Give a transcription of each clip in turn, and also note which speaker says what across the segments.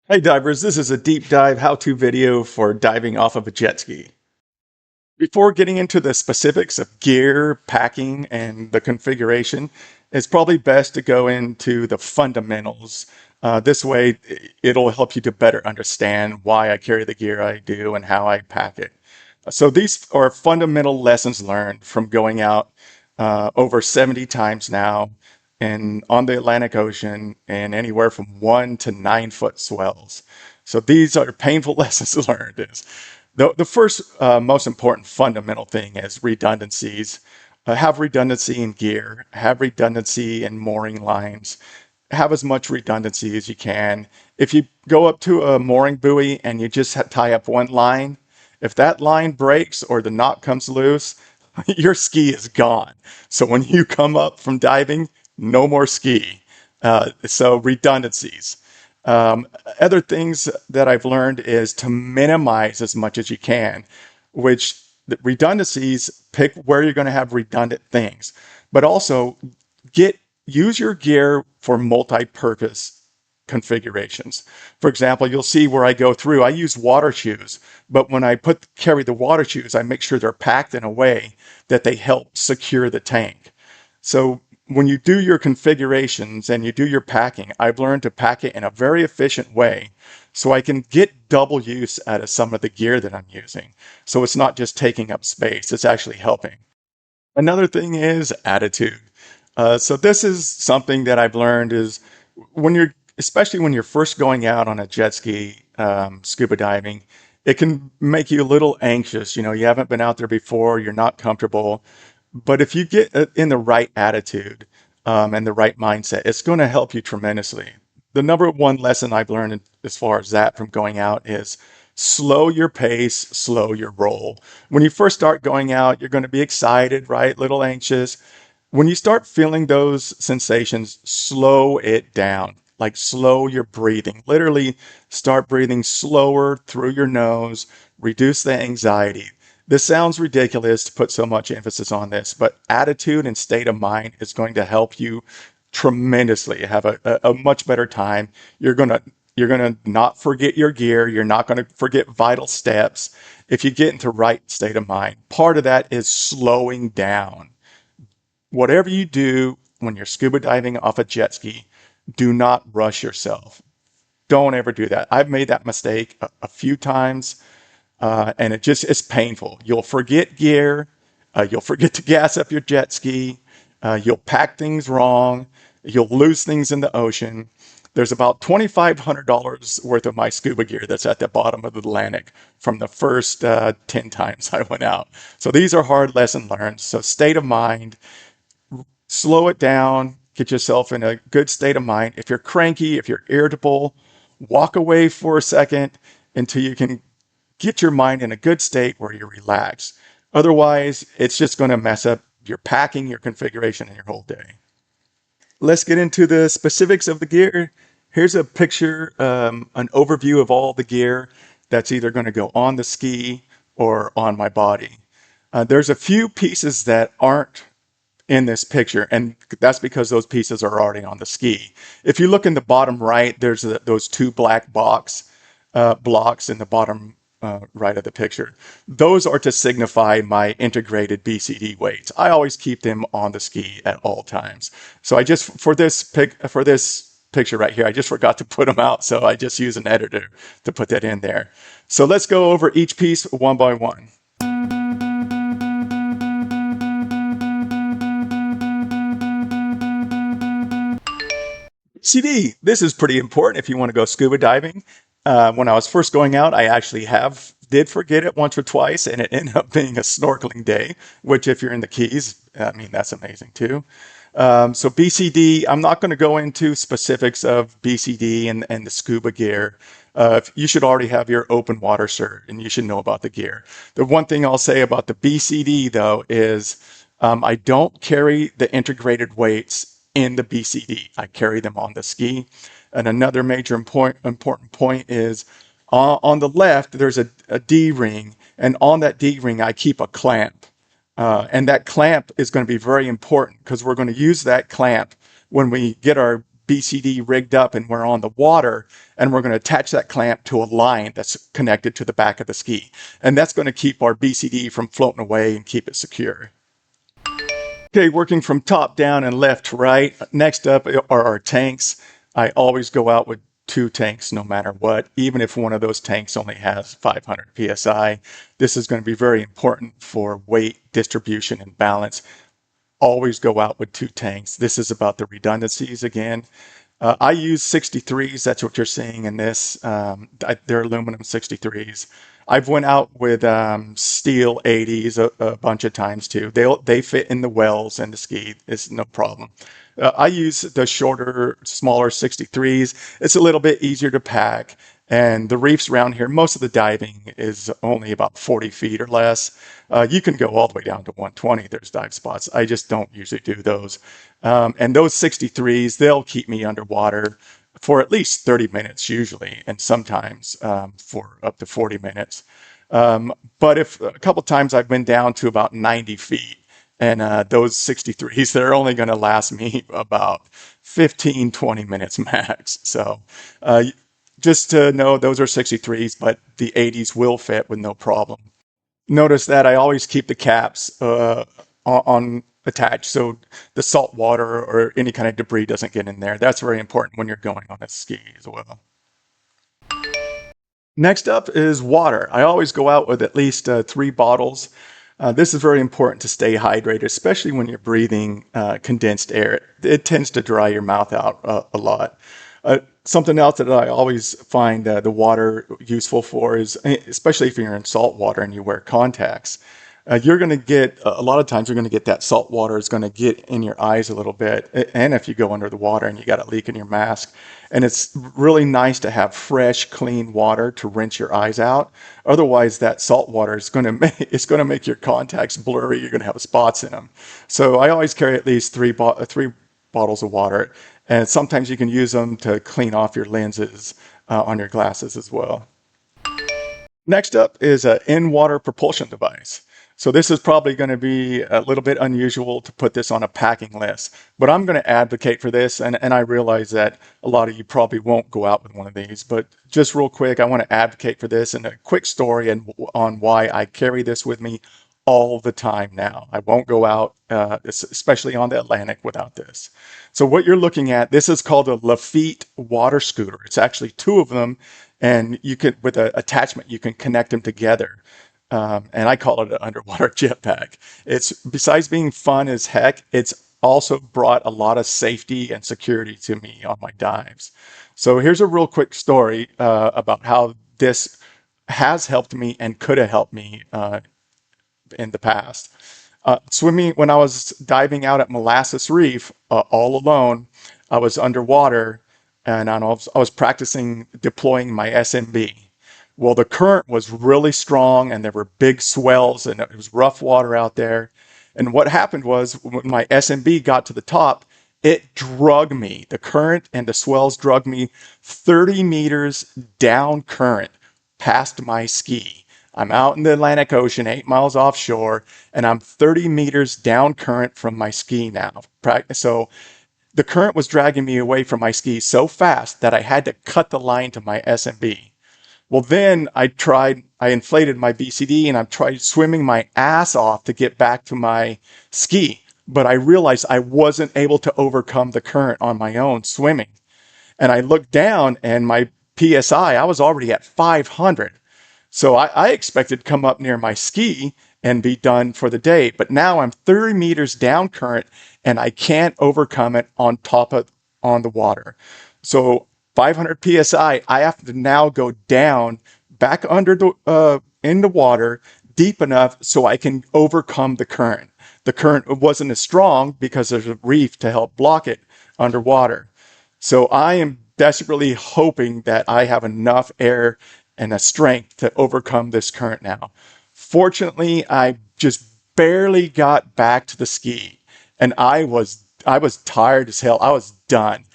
Speaker 1: Hey divers, this is a deep dive how-to video for diving off of a jet ski. Before getting into the specifics of gear, packing, and the configuration, it's probably best to go into the fundamentals. This way, it'll help you to better understand why I carry the gear I do and how I pack it. So these are fundamental lessons learned from going out over 70 times now and on the Atlantic Ocean and anywhere from 1 to 9 foot swells. So these are painful lessons learned. The first most important fundamental thing is redundancies. Have redundancy in gear, have redundancy in mooring lines, have as much redundancy as you can. If you go up to a mooring buoy and you just tie up one line, if that line breaks or the knot comes loose, your ski is gone. So when you come up from diving, no more ski. So redundancies. Um, Other things that I've learned is to minimize as much as you can, which the redundancies, pick where you're going to have redundant things, but also use your gear for multi-purpose configurations. For example, you'll see where I go through, I use water shoes, but when I carry the water shoes, I make sure they're packed in a way that they help secure the tank. So when you do your configurations and you do your packing, I've learned to pack it in a very efficient way so I can get double use out of some of the gear that I'm using. So it's not just taking up space, it's actually helping. Another thing is attitude. So this is something that I've learned is especially when you're first going out on a jet ski, scuba diving, it can make you a little anxious. You know, you haven't been out there before, you're not comfortable. But if you get in the right attitude and the right mindset, it's going to help you tremendously. The number one lesson I've learned as far as that from going out is slow your pace, slow your roll. When you first start going out, you're going to be excited, right? A little anxious. When you start feeling those sensations, slow it down. Like slow your breathing. Literally start breathing slower through your nose, reduce the anxiety. This sounds ridiculous to put so much emphasis on this, but attitude and state of mind is going to help you tremendously. Have a much better time. You're gonna not forget your gear. You're not gonna forget vital steps if you get into right state of mind. Part of that is slowing down. Whatever you do when you're scuba diving off a jet ski, do not rush yourself. Don't ever do that. I've made that mistake a few times, and it's painful. You'll forget gear. You'll forget to gas up your jet ski. You'll pack things wrong. You'll lose things in the ocean. There's about $2,500 worth of my scuba gear that's at the bottom of the Atlantic from the first 10 times I went out. So these are hard lessons learned. So state of mind, slow it down, get yourself in a good state of mind. If you're cranky, if you're irritable, walk away for a second until you can get your mind in a good state where you're relaxed. Otherwise, it's just going to mess up your packing, your configuration, and your whole day. Let's get into the specifics of the gear. Here's a picture, an overview of all the gear that's either going to go on the ski or on my body. There's a few pieces that aren't in this picture, and that's because those pieces are already on the ski. If you look in the bottom right, there's those two black blocks in the bottom right of the picture. Those are to signify my integrated BCD weights. I always keep them on the ski at all times. So I just for this picture right here, I just forgot to put them out, so I just use an editor to put that in there. So let's go over each piece one by one. CD. This is pretty important if you want to go scuba diving. When I was first going out, I actually did forget it once or twice, and it ended up being a snorkeling day, which if you're in the Keys, I mean, that's amazing too. So BCD, I'm not going to go into specifics of BCD and the scuba gear. You should already have your open water cert, and you should know about the gear. The one thing I'll say about the BCD, though, is I don't carry the integrated weights in the BCD. I carry them on the ski. And another major important point is on the left, there's a D ring, and on that D ring, I keep a clamp. And that clamp is going to be very important because we're going to use that clamp when we get our BCD rigged up and we're on the water, and we're going to attach that clamp to a line that's connected to the back of the ski. And that's going to keep our BCD from floating away and keep it secure. Okay, working from top down and left to right. Next up are our tanks. I always go out with 2 tanks no matter what, even if one of those tanks only has 500 psi. This is going to be very important for weight distribution and balance. Always go out with 2 tanks. This is about the redundancies again. I use 63s. That's what you're seeing in this. They're aluminum 63s. I've went out with steel 80s a bunch of times too. They fit in the wells and the ski. It's no problem. I use the shorter, smaller 63s. It's a little bit easier to pack. And the reefs around here, most of the diving is only about 40 feet or less. You can go all the way down to 120. There's dive spots. I just don't usually do those. And those 63s, they'll keep me underwater for at least 30 minutes usually, and sometimes for up to 40 minutes. But if a couple times I've been down to about 90 feet, and those 63s, they're only going to last me about 15, 20 minutes max. So just to know, those are 63s, but the 80s will fit with no problem. Notice that I always keep the caps on attached so the salt water or any kind of debris doesn't get in there. That's very important when you're going on a ski as well. Next up is water. I always go out with at least 3 bottles. This is very important to stay hydrated, especially when you're breathing condensed air. It tends to dry your mouth out a lot. Something else that I always find the water useful for is, especially if you're in salt water and you wear contacts, you're going to get, a lot of times you're going to get that salt water is going to get in your eyes a little bit. And if you go under the water and you got a leak in your mask, and it's really nice to have fresh, clean water to rinse your eyes out. Otherwise, that salt water is going to make your contacts blurry. You're going to have spots in them. So I always carry at least three bottles of water. And sometimes you can use them to clean off your lenses on your glasses as well. Next up is an in-water propulsion device. So this is probably going to be a little bit unusual to put this on a packing list, but I'm going to advocate for this, and I realize that a lot of you probably won't go out with one of these, but just real quick, I want to advocate for this and a quick story on why I carry this with me all the time now. I won't go out, especially on the Atlantic, without this. So what you're looking at, this is called a Lafitte water scooter. It's actually 2 of them, and you could, with an attachment, you can connect them together. And I call it an underwater jetpack. It's, besides being fun as heck, it's also brought a lot of safety and security to me on my dives. So here's a real quick story about how this has helped me and could have helped me in the past. Swimming, when I was diving out at Molasses Reef all alone, I was underwater and I was practicing deploying my SMB. Well, the current was really strong and there were big swells and it was rough water out there. And what happened was when my SMB got to the top, it drug me. The current and the swells drug me 30 meters down current past my ski. I'm out in the Atlantic Ocean, 8 miles offshore, and I'm 30 meters down current from my ski now. So the current was dragging me away from my ski so fast that I had to cut the line to my SMB. Well, then I inflated my BCD and I tried swimming my ass off to get back to my ski. But I realized I wasn't able to overcome the current on my own swimming. And I looked down and my PSI, I was already at 500. So I expected to come up near my ski and be done for the day. But now I'm 30 meters down current and I can't overcome it on the water. So 500 psi, I have to now go down back under in the water deep enough so I can overcome the current. The current wasn't as strong because there's a reef to help block it underwater. So I am desperately hoping that I have enough air and a strength to overcome this current now. Fortunately, I just barely got back to the ski and I was tired as hell. I was done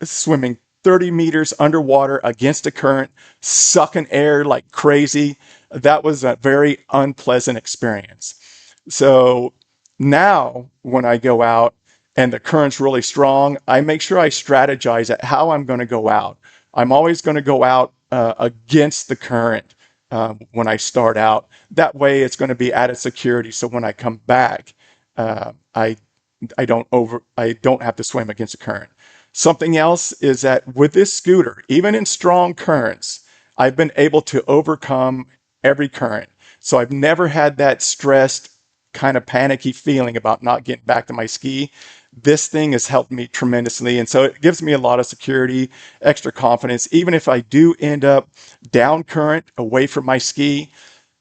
Speaker 1: swimming 30 meters underwater against the current, sucking air like crazy. That was a very unpleasant experience. So now when I go out, and the current's really strong, I make sure I strategize at how I'm going to go out. I'm always going to go out against the current when I start out. That way, it's going to be added security. So when I come back, I I don't have to swim against the current. Something else is that with this scooter, even in strong currents, I've been able to overcome every current. So I've never had that stressed kind of panicky feeling about not getting back to my ski. This thing has helped me tremendously. And so it gives me a lot of security, extra confidence. Even if I do end up down current away from my ski,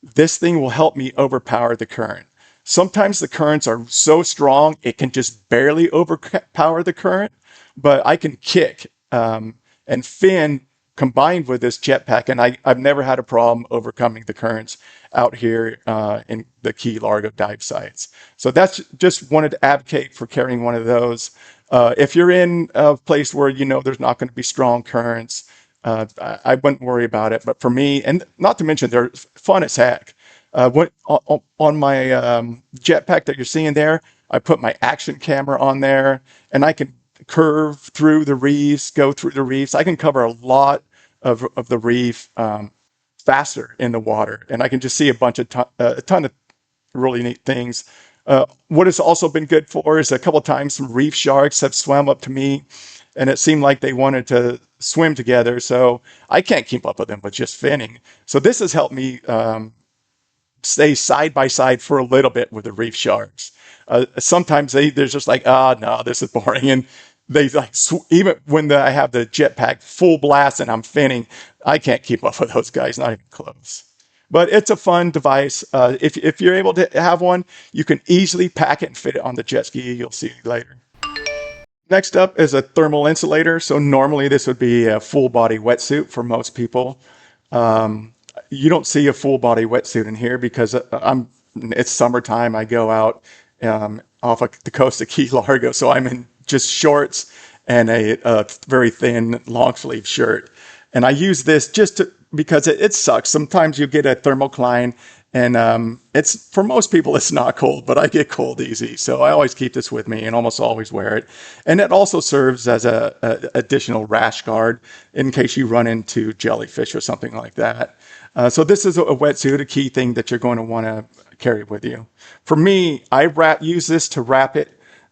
Speaker 1: this thing will help me overpower the current. Sometimes the currents are so strong, it can just barely overpower the current, but I can kick and fin combined with this jetpack, and I've never had a problem overcoming the currents out here in the Key Largo dive sites. So that's just wanted to advocate for carrying one of those. If you're in a place where you know there's not going to be strong currents, I wouldn't worry about it. But for me, and not to mention they're fun as heck. On my jetpack that you're seeing there, I put my action camera on there, and I can curve through the reefs, go through the reefs. I can cover a lot of the reef faster in the water, and I can just see a ton of really neat things. What it's also been good for is a couple of times some reef sharks have swam up to me, and it seemed like they wanted to swim together. So I can't keep up with them with just finning. So this has helped me stay side by side for a little bit with the reef sharks. Sometimes they're just like, no, this is boring. And they like, even when I have the jetpack full blast and I'm finning, I can't keep up with those guys, not even close. But it's a fun device. If you're able to have one, you can easily pack it and fit it on the jet ski. You'll see later. Next up is a thermal insulator. So normally this would be a full body wetsuit for most people. You don't see a full body wetsuit in here because it's summertime. I go out off of the coast of Key Largo, so I'm in just shorts and a very thin long sleeve shirt. And I use this because it sucks. Sometimes you get a thermocline, and it's for most people it's not cold, but I get cold easy, so I always keep this with me and almost always wear it. And it also serves as a additional rash guard in case you run into jellyfish or something like that. So this is a wetsuit, a key thing that you're going to want to carry with you. For me, I use this to wrap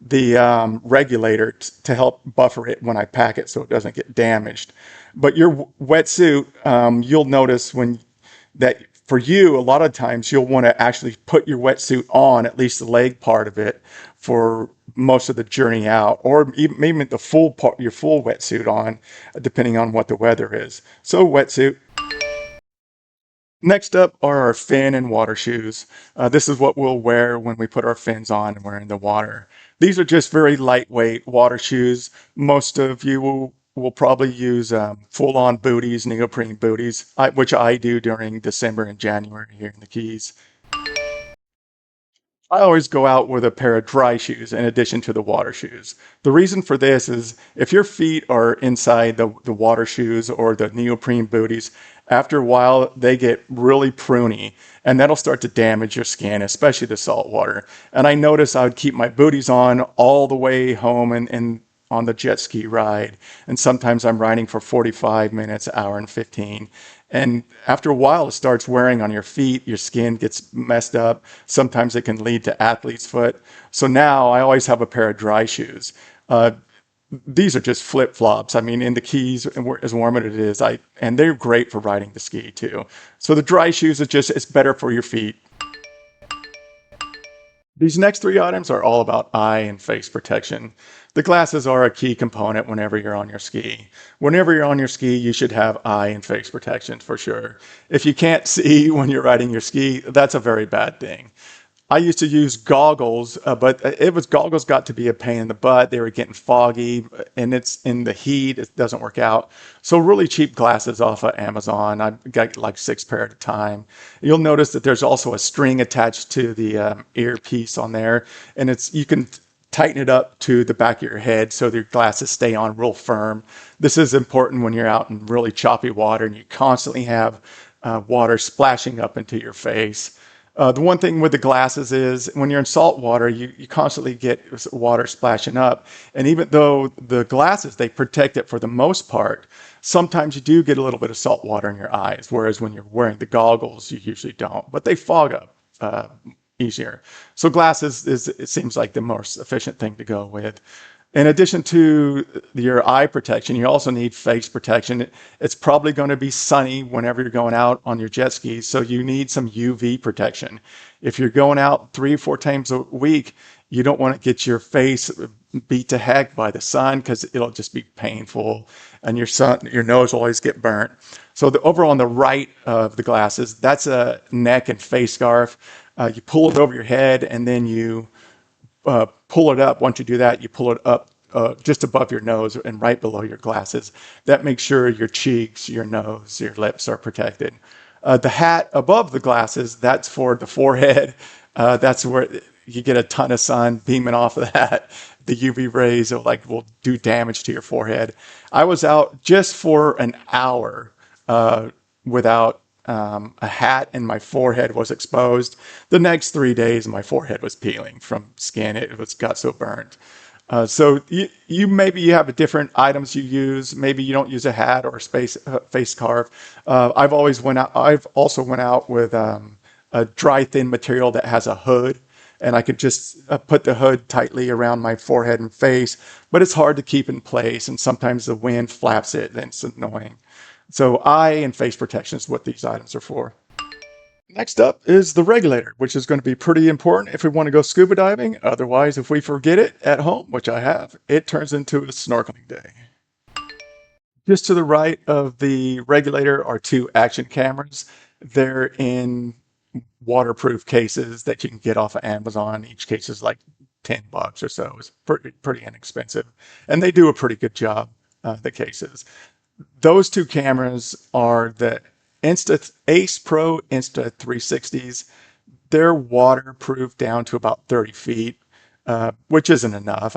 Speaker 1: the regulator to help buffer it when I pack it so it doesn't get damaged. But your wetsuit, you'll notice that for you, a lot of times you'll want to actually put your wetsuit on, at least the leg part of it, for most of the journey out, or even maybe the full part, your full wetsuit on, depending on what the weather is. So wetsuit. Next up are our fin and water shoes. This is what we'll wear when we put our fins on and we're in the water. These are just very lightweight water shoes. Most of you will probably use full-on booties, neoprene booties, which I do during December and January here in the Keys. I always go out with a pair of dry shoes in addition to the water shoes. The reason for this is if your feet are inside the water shoes or the neoprene booties, after a while they get really pruny and that'll start to damage your skin, especially the salt water. And I noticed I would keep my booties on all the way home and on the jet ski ride. And sometimes I'm riding for 45 minutes, an hour and 15. And after a while, it starts wearing on your feet. Your skin gets messed up. Sometimes it can lead to athlete's foot. So now I always have a pair of dry shoes. These are just flip flops. I mean, in the Keys, as warm as it is, and they're great for riding the ski too. So the dry shoes it's better for your feet. These next three items are all about eye and face protection. The glasses are a key component whenever you're on your ski. Whenever you're on your ski, you should have eye and face protection for sure. If you can't see when you're riding your ski, that's a very bad thing. I used to use goggles, but goggles got to be a pain in the butt. They were getting foggy, and it's in the heat. It doesn't work out. So really cheap glasses off of Amazon. I got like 6 pair at a time. You'll notice that there's also a string attached to the earpiece on there, and you can tighten it up to the back of your head so your glasses stay on real firm. This is important when you're out in really choppy water and you constantly have water splashing up into your face. The one thing with the glasses is when you're in salt water, you constantly get water splashing up. And even though the glasses, they protect it for the most part, sometimes you do get a little bit of salt water in your eyes, whereas when you're wearing the goggles, you usually don't. But they fog up easier. So glasses it seems like the most efficient thing to go with. In addition to your eye protection, you also need face protection. It's probably going to be sunny whenever you're going out on your jet skis, so you need some UV protection. If you're going out 3 or 4 times a week, you don't want to get your face beat to heck by the sun because it'll just be painful, and your nose will always get burnt. So over on the right of the glasses, that's a neck and face scarf. You pull it over your head, and then you pull it up. Once you do that, you pull it up just above your nose and right below your glasses. That makes sure your cheeks, your nose, your lips are protected. The hat above the glasses, that's for the forehead. That's where you get a ton of sun beaming off of that. The UV rays will do damage to your forehead. I was out just for an hour without a hat, and my forehead was exposed. The next 3 days, my forehead was peeling from skin. Got so burnt. So maybe you have different items you use. Maybe you don't use a hat or a face scarf. I've also went out with a dry thin material that has a hood, and I could just put the hood tightly around my forehead and face. But it's hard to keep in place, and sometimes the wind flaps it, and it's annoying. So eye and face protection is what these items are for. Next up is the regulator, which is going to be pretty important if we want to go scuba diving. Otherwise, if we forget it at home, which I have, it turns into a snorkeling day. Just to the right of the regulator are 2 action cameras. They're in waterproof cases that you can get off of Amazon. Each case is like $10 or so. It's pretty inexpensive. And they do a pretty good job, the cases. Those 2 cameras are the Ace Pro Insta 360s. They're waterproof down to about 30 feet, which isn't enough.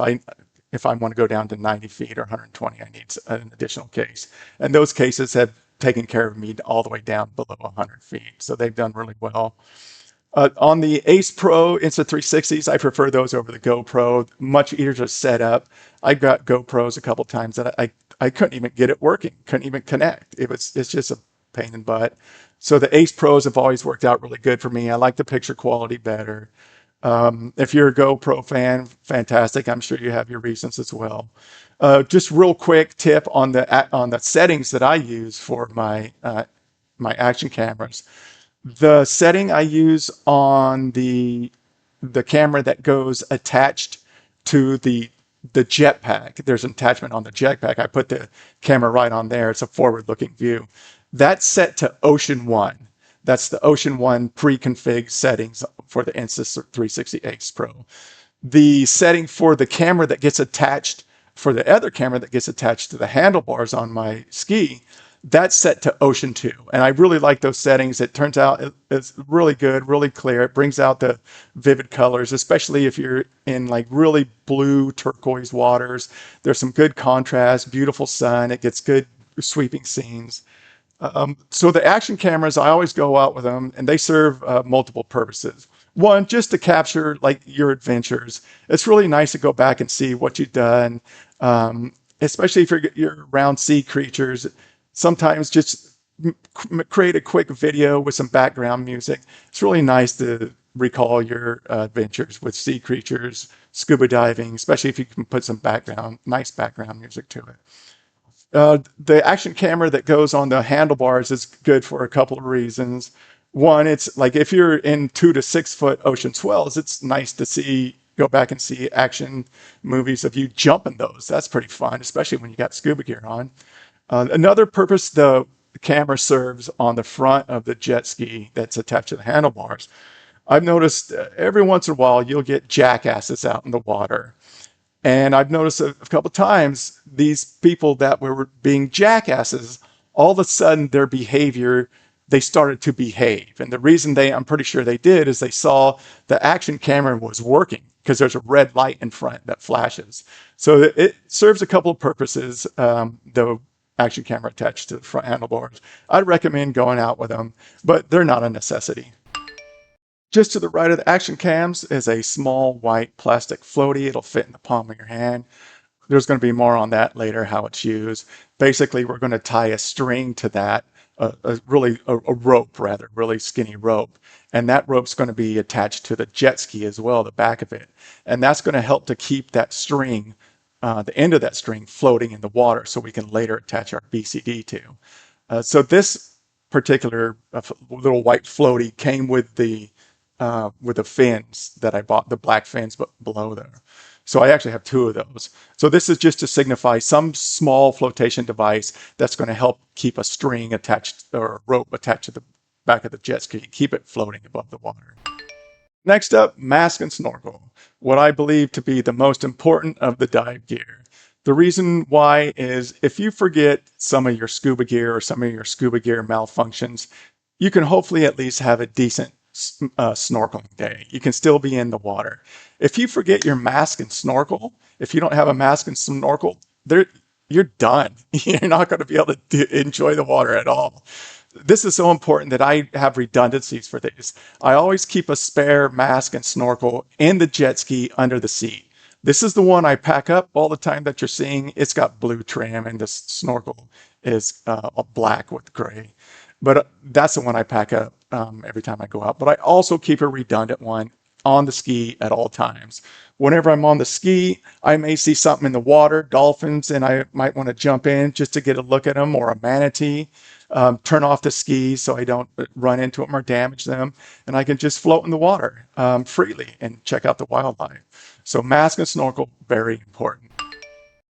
Speaker 1: If I want to go down to 90 feet or 120, I need an additional case. And those cases have taken care of me all the way down below 100 feet. So they've done really well. On the Ace Pro Insta 360s, I prefer those over the GoPro. Much easier to set up. I've got GoPros a couple times that I couldn't even get it working, couldn't even connect. It's just a pain in the butt. So the Ace Pros have always worked out really good for me. I like the picture quality better. If you're a GoPro fan, fantastic. I'm sure you have your reasons as well. Just real quick tip on the settings that I use for my action cameras. The setting I use on the camera that goes attached to the jetpack. There's an attachment on the jetpack. I put the camera right on there. It's a forward-looking view. That's set to Ocean 1. That's the Ocean 1 pre-config settings for the Insta 360 Ace Pro. The setting for the camera that gets attached, for the other camera that gets attached to the handlebars on my ski, that's set to Ocean 2. And I really like those settings. It turns out it's really good, really clear. It brings out the vivid colors, especially if you're in like really blue turquoise waters. There's some good contrast, beautiful sun. It gets good sweeping scenes. So the action cameras, I always go out with them, and they serve multiple purposes. One, just to capture like your adventures. It's really nice to go back and see what you've done, especially if you're around sea creatures. Sometimes just create a quick video with some background music. It's really nice to recall your adventures with sea creatures, scuba diving, especially if you can put some nice background music to it. The action camera that goes on the handlebars is good for a couple of reasons. One, it's like if you're in 2 to 6 foot ocean swells, it's nice to go back and see action movies of you jumping those. That's pretty fun, especially when you got scuba gear on. Another purpose the camera serves on the front of the jet ski that's attached to the handlebars. I've noticed every once in a while you'll get jackasses out in the water. And I've noticed a couple of times these people that were being jackasses, all of a sudden their behavior, they started to behave. And the reason I'm pretty sure they did is they saw the action camera was working because there's a red light in front that flashes. So it serves a couple of purposes, the action camera attached to the front handlebars. I'd recommend going out with them, but they're not a necessity. Just to the right of the action cams is a small white plastic floatie. It'll fit in the palm of your hand. There's going to be more on that later, how it's used. Basically, we're going to tie a string to that, a rope rather, really skinny rope. And that rope's going to be attached to the jet ski as well, the back of it. And that's going to help to keep that string, the end of that string, floating in the water so we can later attach our BCD to. So this particular little white floatie came with the fins that I bought, the black fins below there. So I actually have two of those. So this is just to signify some small flotation device that's going to help keep a string attached or a rope attached to the back of the jet ski, keep it floating above the water. Next up, mask and snorkel, what I believe to be the most important of the dive gear. The reason why is if you forget some of your scuba gear or some of your scuba gear malfunctions, you can hopefully at least have a decent snorkeling day. You can still be in the water. If you forget your mask and snorkel, if you don't have a mask and snorkel, you're done. You're not going to be able to enjoy the water at all. This is so important that I have redundancies for these. I always keep a spare mask and snorkel in the jet ski under the seat. This is the one I pack up all the time that you're seeing. It's got blue trim and the snorkel is black with gray. But that's the one I pack up every time I go out. But I also keep a redundant one on the ski at all times. Whenever I'm on the ski, I may see something in the water, dolphins, and I might want to jump in just to get a look at them, or a manatee. Turn off the skis so I don't run into them or damage them. And I can just float in the water freely and check out the wildlife. So mask and snorkel, very important.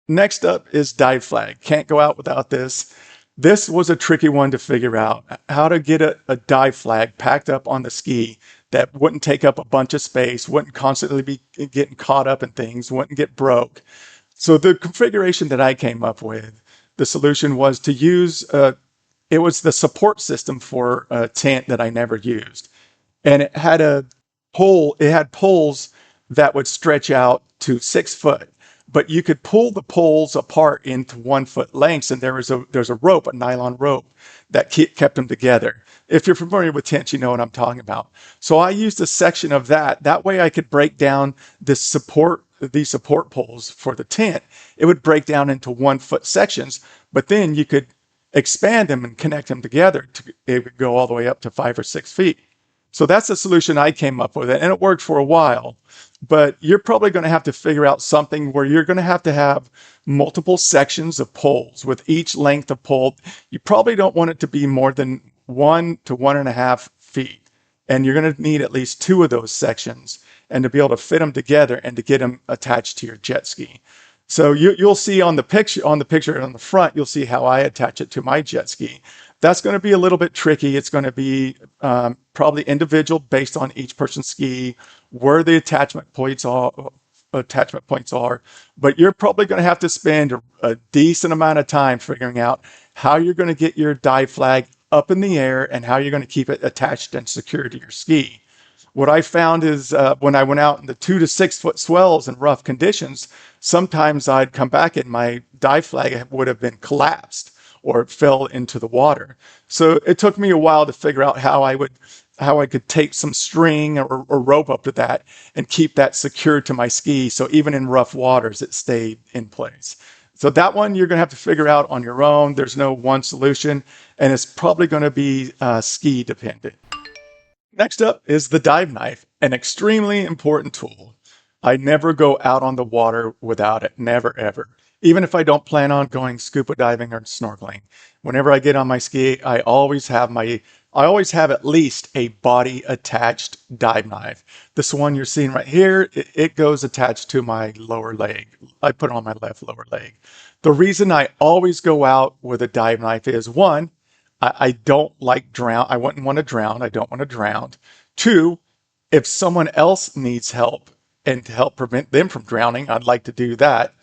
Speaker 1: Next up is dive flag. Can't go out without this. This was a tricky one to figure out, how to get a dive flag packed up on the ski that wouldn't take up a bunch of space, wouldn't constantly be getting caught up in things, wouldn't get broke. So the configuration that I came up with, the solution was to use, it was the support system for a tent that I never used. And it had poles that would stretch out to 6 foot. But you could pull the poles apart into 1 foot lengths, and there's a rope, a nylon rope, that kept them together. If you're familiar with tents, you know what I'm talking about. So I used a section of that. That way I could break down these support poles for the tent. It would break down into 1 foot sections, but then you could expand them and connect them together. It would go all the way up to 5 or 6 feet. So that's the solution I came up with, and it worked for a while. But you're probably going to have to figure out something where you're going to have multiple sections of poles with each length of pole. You probably don't want it to be more than 1 to 1.5 feet. And you're going to need at least 2 of those sections and to be able to fit them together and to get them attached to your jet ski. So you'll see on the picture on the front, you'll see how I attach it to my jet ski. That's going to be a little bit tricky. It's going to be probably individual based on each person's ski, where the attachment points are. But you're probably going to have to spend a decent amount of time figuring out how you're going to get your dive flag up in the air and how you're going to keep it attached and secured to your ski. What I found is when I went out in the 2 to 6 foot swells in rough conditions, sometimes I'd come back and my dive flag would have been collapsed or fell into the water. So it took me a while to figure out how I could take some string or rope up to that and keep that secured to my ski. So even in rough waters, it stayed in place. So that one you're going to have to figure out on your own. There's no one solution, and it's probably going to be ski dependent. Next up is the dive knife, an extremely important tool. I never go out on the water without it, never ever. Even if I don't plan on going scuba diving or snorkeling, whenever I get on my ski, I always have at least a body attached dive knife. This one you're seeing right here, it goes attached to my lower leg. I put it on my left lower leg. The reason I always go out with a dive knife is, one, I don't like drown. I wouldn't want to drown. I don't want to drown. 2, if someone else needs help and to help prevent them from drowning, I'd like to do that.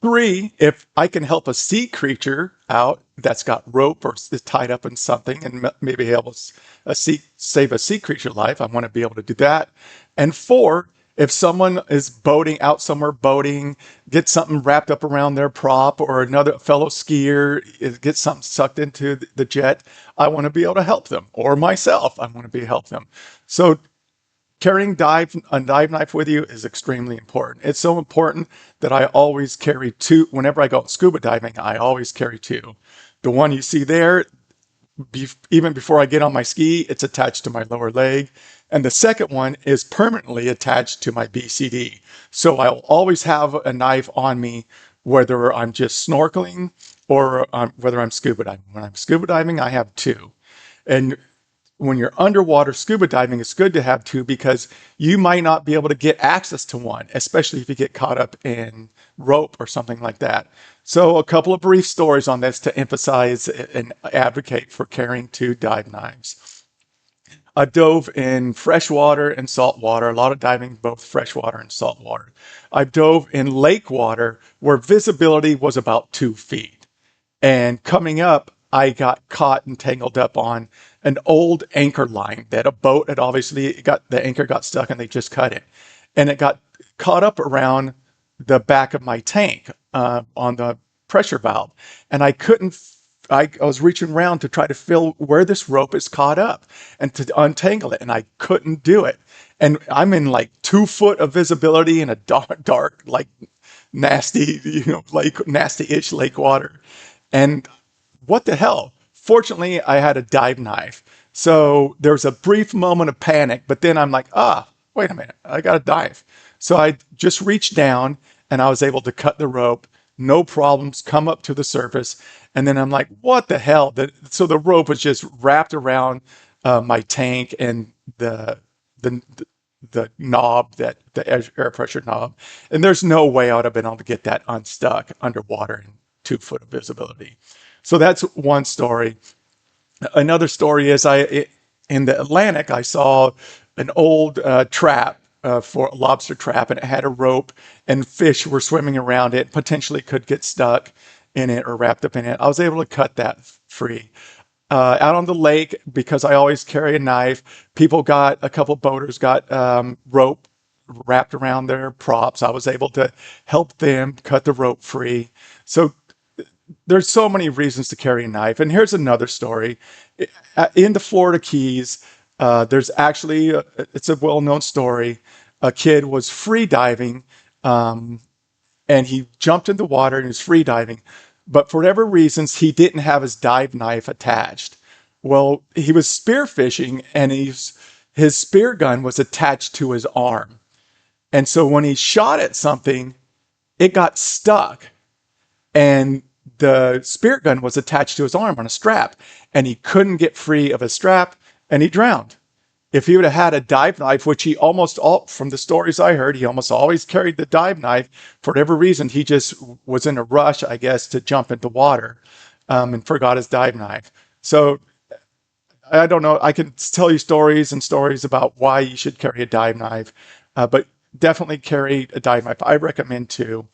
Speaker 1: 3, if I can help a sea creature out that's got rope or is tied up in something and maybe help save a sea creature life, I want to be able to do that. And 4, if someone is boating out somewhere, get something wrapped up around their prop, or another fellow skier gets something sucked into the jet, I want to be able to help them, or myself, I want to help them. So Carrying a dive knife with you is extremely important. It's so important that I always carry two. Whenever I go scuba diving, I always carry two. The one you see there, even before I get on my ski, it's attached to my lower leg. And the second one is permanently attached to my BCD. So I'll always have a knife on me, whether I'm just snorkeling or whether I'm scuba diving. When I'm scuba diving, I have two. And when you're underwater scuba diving, it's good to have two because you might not be able to get access to one, especially if you get caught up in rope or something like that. So a couple of brief stories on this to emphasize and advocate for carrying two dive knives. I dove in freshwater and saltwater, a lot of diving, both freshwater and saltwater. I dove in lake water where visibility was about 2 feet. And coming up, I got caught and tangled up on an old anchor line that a boat had obviously got, the anchor got stuck and they just cut it. And it got caught up around the back of my tank on the pressure valve. And I couldn't, I was reaching around to try to feel where this rope is caught up and to untangle it. And I couldn't do it. And I'm in like 2 foot of visibility in a dark, like nasty, like nasty-ish lake water. And what the hell? Fortunately, I had a dive knife. So there was a brief moment of panic, but then I'm like, wait a minute, I got a dive. So I just reached down and I was able to cut the rope, no problems, come up to the surface. And then I'm like, what the hell? So the rope was just wrapped around my tank and the knob, the air pressure knob. And there's no way I would have been able to get that unstuck underwater in 2 foot of visibility. So that's one story. Another story is in the Atlantic, I saw an old trap for a lobster trap, and it had a rope, and fish were swimming around it, potentially could get stuck in it or wrapped up in it. I was able to cut that free. Out on the lake, because I always carry a knife, a couple boaters got rope wrapped around their props. I was able to help them cut the rope free. So there's so many reasons to carry a knife. And here's another story. In the Florida Keys, there's actually, it's a well-known story. A kid was free diving, and he jumped in the water and he was free diving. But for whatever reasons, he didn't have his dive knife attached. Well, he was spearfishing and his spear gun was attached to his arm. And so when he shot at something, it got stuck. And the spear gun was attached to his arm on a strap, and he couldn't get free of his strap, and he drowned. If he would have had a dive knife, which he from the stories I heard, he almost always carried the dive knife. For whatever reason, he just was in a rush, I guess, to jump into water, and forgot his dive knife. So I don't know. I can tell you stories and stories about why you should carry a dive knife, but definitely carry a dive knife. I recommend two.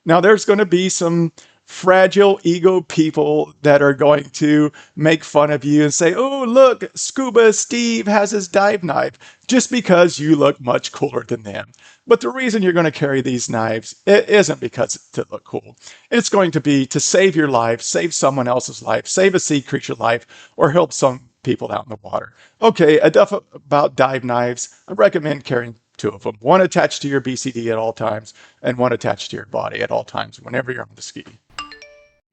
Speaker 1: Now, there's going to be some fragile ego people that are going to make fun of you and say, oh, look, Scuba Steve has his dive knife, just because you look much cooler than them. But the reason you're going to carry these knives, it isn't because to look cool. It's going to be to save your life, save someone else's life, save a sea creature life, or help some people out in the water. Okay, enough about dive knives. I recommend carrying two of them, one attached to your BCD at all times and one attached to your body at all times whenever you're on the ski.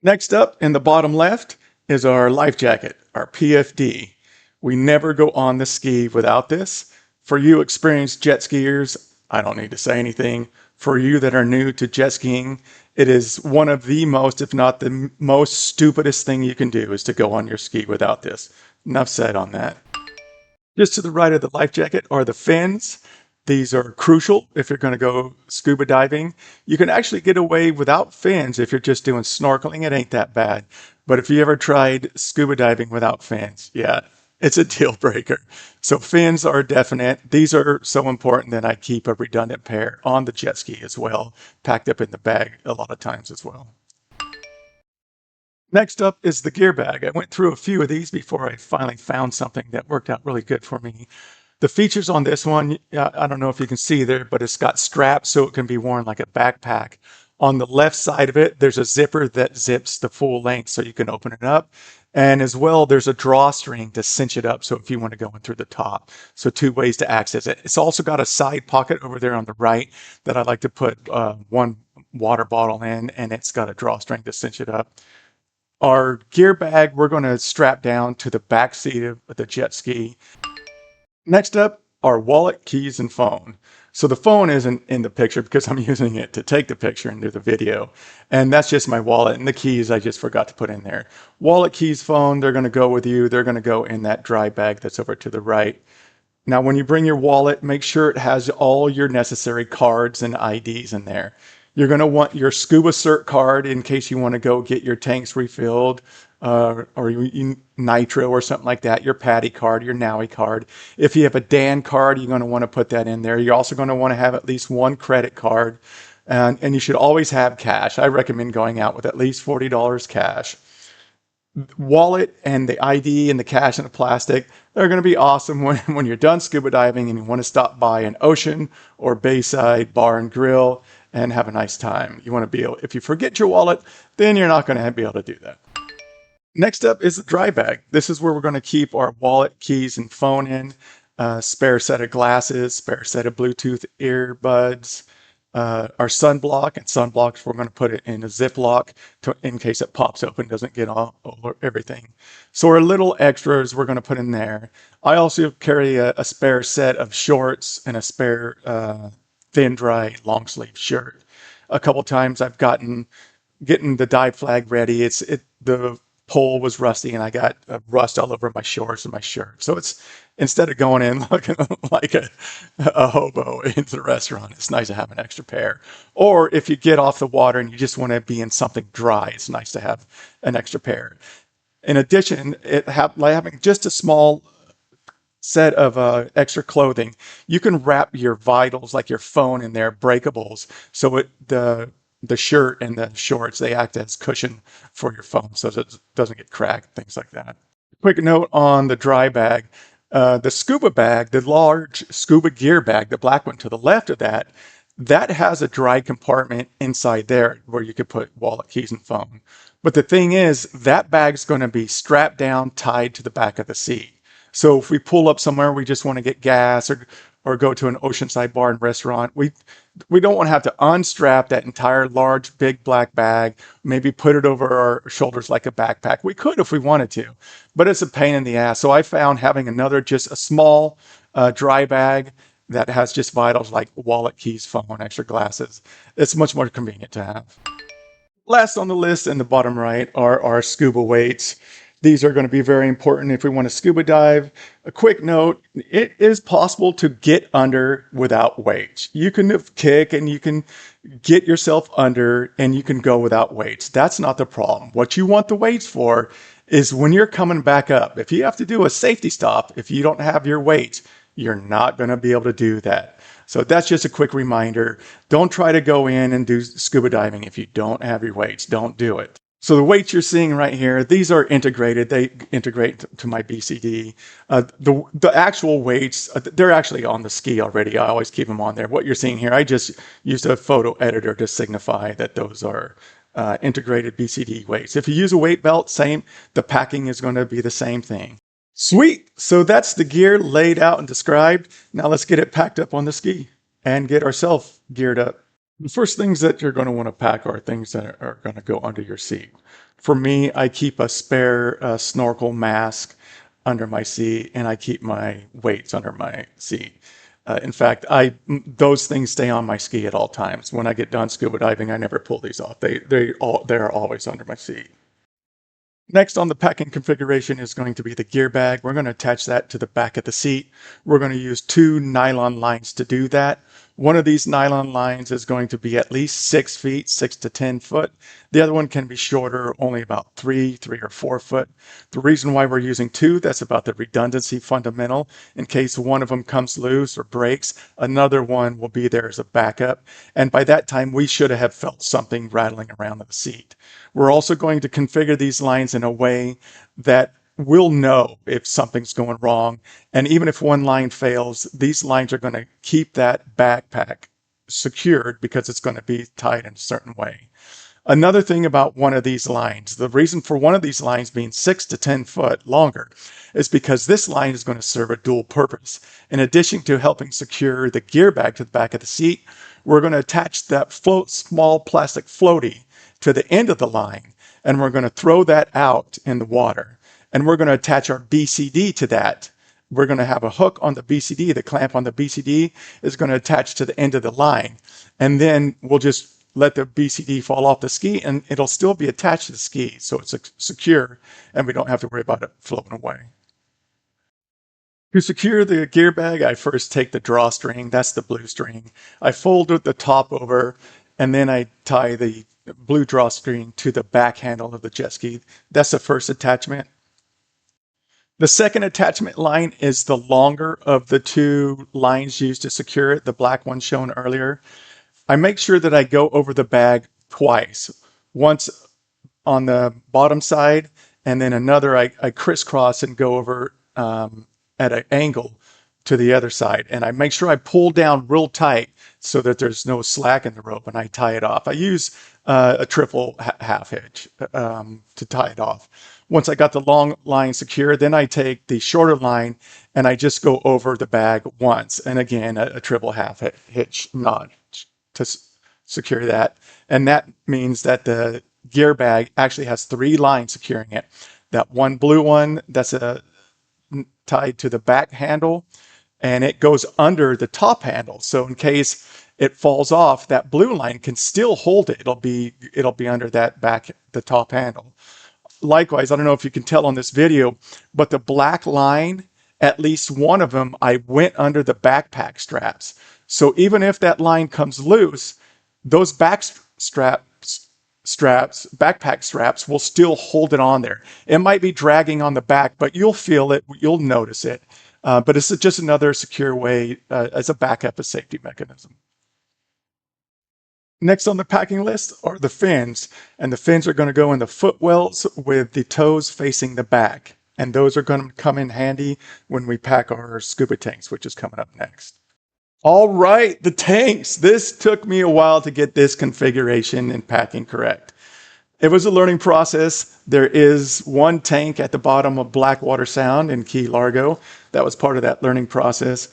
Speaker 1: Next up in the bottom left is our life jacket, our PFD. We never go on the ski without this. For you experienced jet skiers, I don't need to say anything. For you that are new to jet skiing, it is one of the most, if not the most stupidest thing you can do is to go on your ski without this. Enough said on that. Just to the right of the life jacket are the fins. These are crucial if you're going to go scuba diving. You can actually get away without fins if you're just doing snorkeling. It ain't that bad. But if you ever tried scuba diving without fins, yeah, it's a deal breaker. So fins are definite. These are so important that I keep a redundant pair on the jet ski as well, packed up in the bag a lot of times as well. Next up is the gear bag. I went through a few of these before I finally found something that worked out really good for me. The features on this one, I don't know if you can see there, but it's got straps so it can be worn like a backpack. On the left side of it, there's a zipper that zips the full length so you can open it up. And as well, there's a drawstring to cinch it up. So if you want to go in through the top, so two ways to access it. It's also got a side pocket over there on the right that I like to put one water bottle in, and it's got a drawstring to cinch it up. Our gear bag, we're going to strap down to the back seat of the jet ski. Next up, our wallet, keys, and phone. So the phone isn't in the picture because I'm using it to take the picture and do the video. And that's just my wallet, and the keys I just forgot to put in there. Wallet, keys, phone, they're going to go with you. They're going to go in that dry bag that's over to the right. Now, when you bring your wallet, make sure it has all your necessary cards and IDs in there. You're going to want your Scuba Cert card in case you want to go get your tanks refilled, or you nitro or something like that, your Patty card, your Nowie card. If you have a Dan card, you're going to want to put that in there. You're also going to want to have at least one credit card, and you should always have cash. I recommend going out with at least $40 cash. Wallet and the ID and the cash and the plastic, they're going to be awesome when you're done scuba diving and you want to stop by an ocean or bayside bar and grill and have a nice time. You want to be able, if you forget your wallet, then you're not going to be able to do that. Next up is the dry bag. This is where we're going to keep our wallet, keys, and phone in. Spare set of glasses, spare set of Bluetooth earbuds, our sunblock, and sunblocks we're going to put it in a Ziploc in case it pops open, doesn't get all over everything. So our little extras we're going to put in there. I also carry a spare set of shorts and a spare thin dry long sleeve shirt. A couple times I've getting the dive flag ready. The pole was rusty and I got rust all over my shorts and my shirt. So it's, instead of going in looking like a hobo into the restaurant, it's nice to have an extra pair. Or if you get off the water and you just want to be in something dry, it's nice to have an extra pair. In addition, having just a small set of extra clothing, you can wrap your vitals like your phone in there, breakables, so the shirt and the shorts, they act as cushion for your phone so it doesn't get cracked, things like that. Quick note on the dry bag. The scuba bag, the large scuba gear bag, the black one to the left of that, that has a dry compartment inside there where you could put wallet, keys, and phone. But the thing is, that bag's going to be strapped down, tied to the back of the seat. So if we pull up somewhere, we just want to get gas or go to an oceanside bar and restaurant, we don't want to have to unstrap that entire large, big black bag, maybe put it over our shoulders like a backpack. We could if we wanted to, but it's a pain in the ass. So I found having just a small dry bag that has just vitals like wallet, keys, phone, extra glasses, it's much more convenient to have. Last on the list in the bottom right are our scuba weights. These are going to be very important if we want to scuba dive. A quick note, it is possible to get under without weights. You can kick and you can get yourself under and you can go without weights. That's not the problem. What you want the weights for is when you're coming back up. If you have to do a safety stop, if you don't have your weights, you're not going to be able to do that. So that's just a quick reminder. Don't try to go in and do scuba diving if you don't have your weights. Don't do it. So the weights you're seeing right here, these are integrated. They integrate to my BCD. The actual weights, they're actually on the ski already. I always keep them on there. What you're seeing here, I just used a photo editor to signify that those are integrated BCD weights. If you use a weight belt, same. The packing is going to be the same thing. Sweet. So that's the gear laid out and described. Now let's get it packed up on the ski and get ourselves geared up. The first things that you're going to want to pack are things that are going to go under your seat. For me, I keep a spare snorkel mask under my seat, and I keep my weights under my seat. In fact, those things stay on my ski at all times. When I get done scuba diving, I never pull these off. They're always under my seat. Next on the packing configuration is going to be the gear bag. We're going to attach that to the back of the seat. We're going to use 2 nylon lines to do that. One of these nylon lines is going to be at least 6 feet, 6 to 10 foot. The other one can be shorter, only about 3 or 4 foot. The reason why we're using 2, that's about the redundancy fundamental. In case one of them comes loose or breaks, another one will be there as a backup. And by that time, we should have felt something rattling around the seat. We're also going to configure these lines in a way that we'll know if something's going wrong. And even if one line fails, these lines are going to keep that backpack secured because it's going to be tied in a certain way. Another thing about one of these lines, the reason for one of these lines being 6 to 10 foot longer is because this line is going to serve a dual purpose. In addition to helping secure the gear bag to the back of the seat, we're going to attach that small plastic floatie to the end of the line, and we're going to throw that out in the water. And we're going to attach our BCD to that. We're going to have a hook on the BCD. The clamp on the BCD is going to attach to the end of the line. And then we'll just let the BCD fall off the ski, and it'll still be attached to the ski. So it's secure, and we don't have to worry about it floating away. To secure the gear bag, I first take the drawstring, that's the blue string. I fold the top over, and then I tie the blue drawstring to the back handle of the jet ski. That's the first attachment. The second attachment line is the longer of the two lines used to secure it, the black one shown earlier. I make sure that I go over the bag twice. Once on the bottom side, and then another I crisscross and go over at an angle to the other side. And I make sure I pull down real tight so that there's no slack in the rope, and I tie it off. I use a triple half hitch to tie it off. Once I got the long line secure, then I take the shorter line and I just go over the bag once. And again, a triple half hitch knot to secure that. And that means that the gear bag actually has 3 lines securing it. That one blue one, that's tied to the back handle, and it goes under the top handle. So in case it falls off, that blue line can still hold it. It'll be under that the top handle. Likewise, I don't know if you can tell on this video, but the black line, at least one of them, I went under the backpack straps. So even if that line comes loose, those backpack straps will still hold it on there. It might be dragging on the back, but you'll feel it, you'll notice it. But it's just another secure way as a backup, a safety mechanism. Next on the packing list are the fins, and the fins are going to go in the footwells with the toes facing the back. And those are going to come in handy when we pack our scuba tanks, which is coming up next. All right, the tanks. This took me a while to get this configuration and packing correct. It was a learning process. There is one tank at the bottom of Blackwater Sound in Key Largo. That was part of that learning process.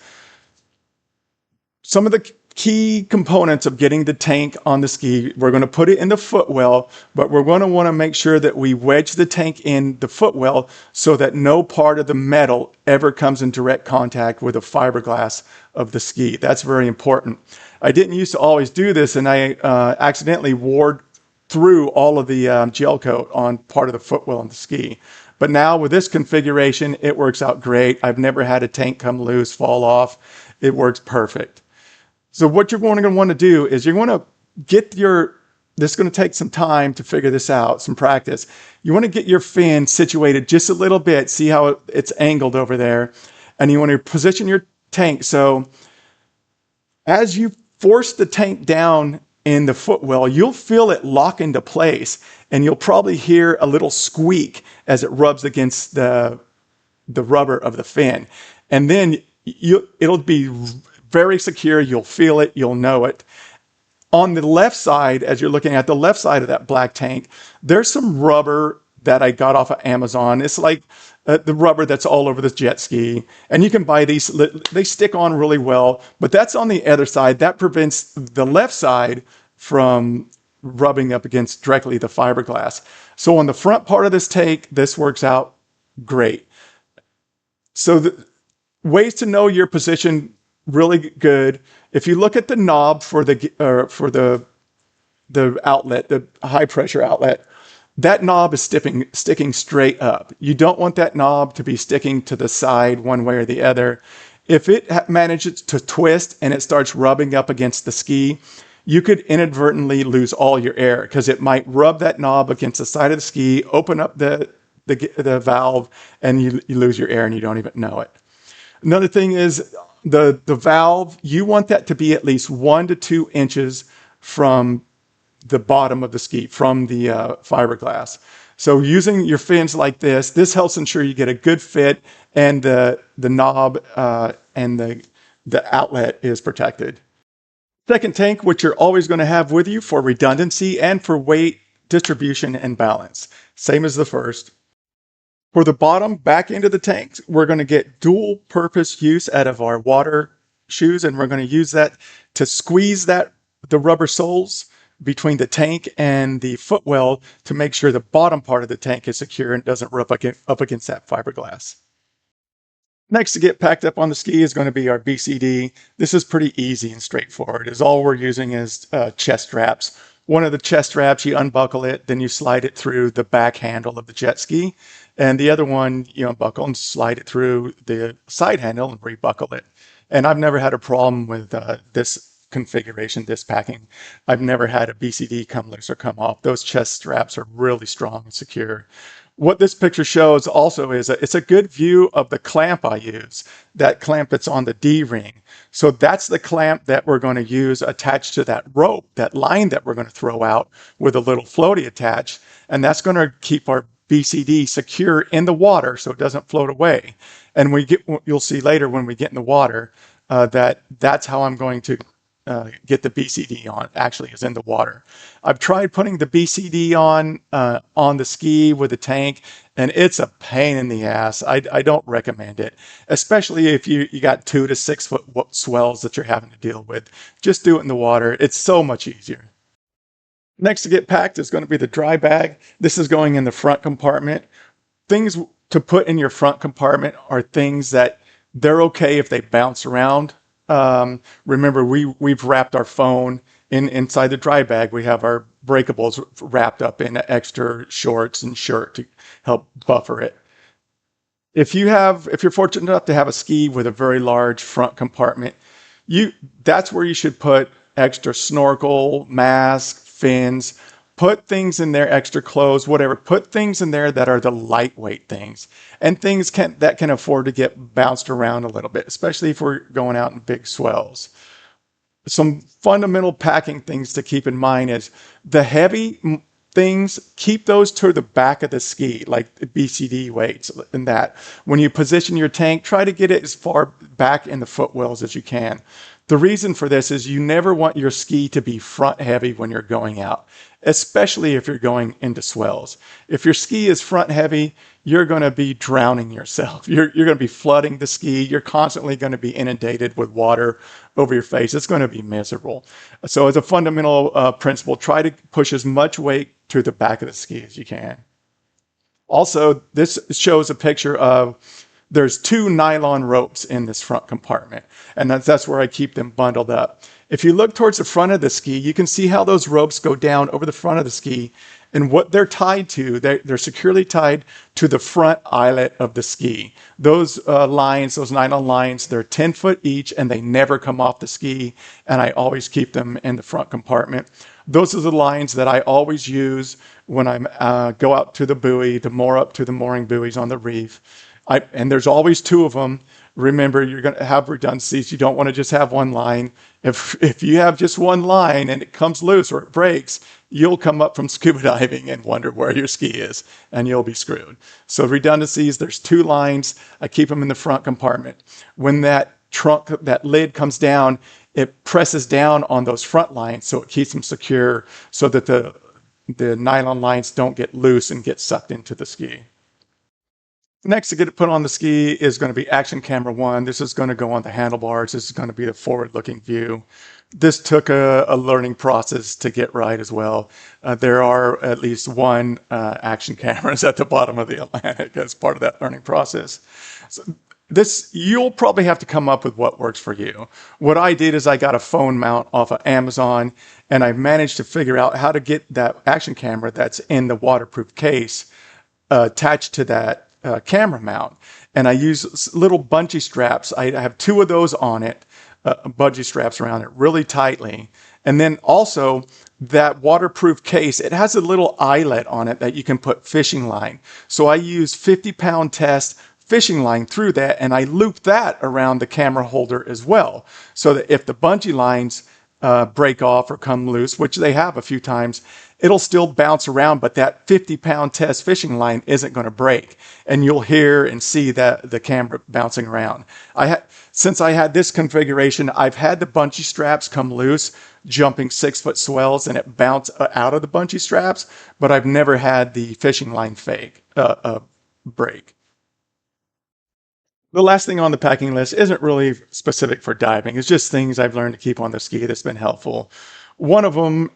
Speaker 1: Some of the key components of getting the tank on the ski, we're going to put it in the footwell, but we're going to want to make sure that we wedge the tank in the footwell so that no part of the metal ever comes in direct contact with the fiberglass of the ski. That's very important. I didn't used to always do this, and I accidentally wore through all of the gel coat on part of the footwell on the ski. But now with this configuration, it works out great. I've never had a tank come loose, fall off. It works perfect. So what you're going to want to do is you're going to get this is going to take some time to figure this out, some practice. You want to get your fin situated just a little bit, see how it's angled over there. And you want to position your tank. So as you force the tank down in the footwell, you'll feel it lock into place, and you'll probably hear a little squeak as it rubs against the rubber of the fin. And then it'll be very secure. You'll feel it. You'll know it. On the left side, as you're looking at the left side of that black tank, there's some rubber that I got off of Amazon. It's like the rubber that's all over the jet ski. And you can buy these. They stick on really well. But that's on the other side. That prevents the left side from rubbing up against directly the fiberglass. So on the front part of this tank, this works out great. So the ways to know your position really good. If you look at the knob for the outlet, the high pressure outlet, that knob is sticking straight up. You don't want that knob to be sticking to the side one way or the other. If it manages to twist and it starts rubbing up against the ski, you could inadvertently lose all your air because it might rub that knob against the side of the ski, open up the valve, and you lose your air and you don't even know it. Another thing is the valve, you want that to be at least 1 to 2 inches from the bottom of the ski, from the fiberglass. So using your fins like this helps ensure you get a good fit, and the knob and the outlet is protected. Second tank, which you're always going to have with you for redundancy and for weight distribution and balance. Same as the first. For the bottom, back into the tanks, we're going to get dual purpose use out of our water shoes, and we're going to use that to squeeze the rubber soles between the tank and the footwell to make sure the bottom part of the tank is secure and doesn't rub up against that fiberglass. Next to get packed up on the ski is going to be our BCD. This is pretty easy and straightforward, as all we're using is chest straps. One of the chest straps, you unbuckle it, then you slide it through the back handle of the jet ski. And the other one, you unbuckle and slide it through the side handle and rebuckle it. And I've never had a problem with this configuration, this packing. I've never had a BCD come loose or come off. Those chest straps are really strong and secure. What this picture shows also is it's a good view of the clamp I use, that clamp that's on the D-ring. So that's the clamp that we're going to use attached to that rope, that line that we're going to throw out with a little floatie attached. And that's going to keep our BCD secure in the water so it doesn't float away. And you'll see later when we get in the water that's how I'm going to get the BCD on, actually is in the water. I've tried putting the BCD on the ski with the tank, and it's a pain in the ass. I don't recommend it, especially if you got 2 to 6 foot swells that you're having to deal with. Just do it in the water. It's so much easier. Next to get packed is going to be the dry bag. This is going in the front compartment. Things to put in your front compartment are things that they're okay if they bounce around. Remember, we've wrapped our phone inside the dry bag. We have our breakables wrapped up in extra shorts and shirt to help buffer it. If you're fortunate enough to have a ski with a very large front compartment, that's where you should put extra snorkel, mask, fins. Put things in there, extra clothes, whatever. Put things in there that are the lightweight things and things that can afford to get bounced around a little bit, especially if we're going out in big swells. Some fundamental packing things to keep in mind is the heavy things, keep those to the back of the ski, like the BCD weights and that. When you position your tank, try to get it as far back in the footwells as you can. The reason for this is you never want your ski to be front heavy when you're going out, especially if you're going into swells. If your ski is front heavy, you're going to be drowning yourself. You're going to be flooding the ski. You're constantly going to be inundated with water over your face. It's going to be miserable. So as a fundamental principle, try to push as much weight to the back of the ski as you can. Also, this shows a picture of there's 2 nylon ropes in this front compartment, and that's where I keep them bundled up. If you look towards the front of the ski, you can see how those ropes go down over the front of the ski, and what they're tied to, they're securely tied to the front eyelet of the ski. Those lines, those nylon lines, they're 10 foot each, and they never come off the ski, and I always keep them in the front compartment. Those are the lines that I always use when I go out to the buoy, to moor up to the mooring buoys on the reef. And there's always 2 of them. Remember, you're going to have redundancies. You don't want to just have one line. If you have just one line and it comes loose or it breaks, you'll come up from scuba diving and wonder where your ski is, and you'll be screwed. So redundancies, there's 2 lines. I keep them in the front compartment. When that lid comes down, it presses down on those front lines, so it keeps them secure so that the nylon lines don't get loose and get sucked into the ski. Next to get it put on the ski is going to be action camera 1. This is going to go on the handlebars. This is going to be the forward-looking view. This took a learning process to get right as well. There are at least 1 action cameras at the bottom of the Atlantic as part of that learning process. So you'll probably have to come up with what works for you. What I did is I got a phone mount off of Amazon, and I managed to figure out how to get that action camera that's in the waterproof case attached to that camera mount. And I use little bungee straps. I have 2 of those on it, bungee straps around it really tightly. And then also that waterproof case, it has a little eyelet on it that you can put fishing line. So I use 50-pound test fishing line through that, and I loop that around the camera holder as well. So that if the bungee lines break off or come loose, which they have a few times, it'll still bounce around, but that 50-pound test fishing line isn't going to break. And you'll hear and see that the camera bouncing around. Since I had this configuration, I've had the bungee straps come loose, jumping 6-foot swells, and it bounced out of the bungee straps, but I've never had the fishing line break. The last thing on the packing list isn't really specific for diving. It's just things I've learned to keep on the ski that's been helpful. One of them,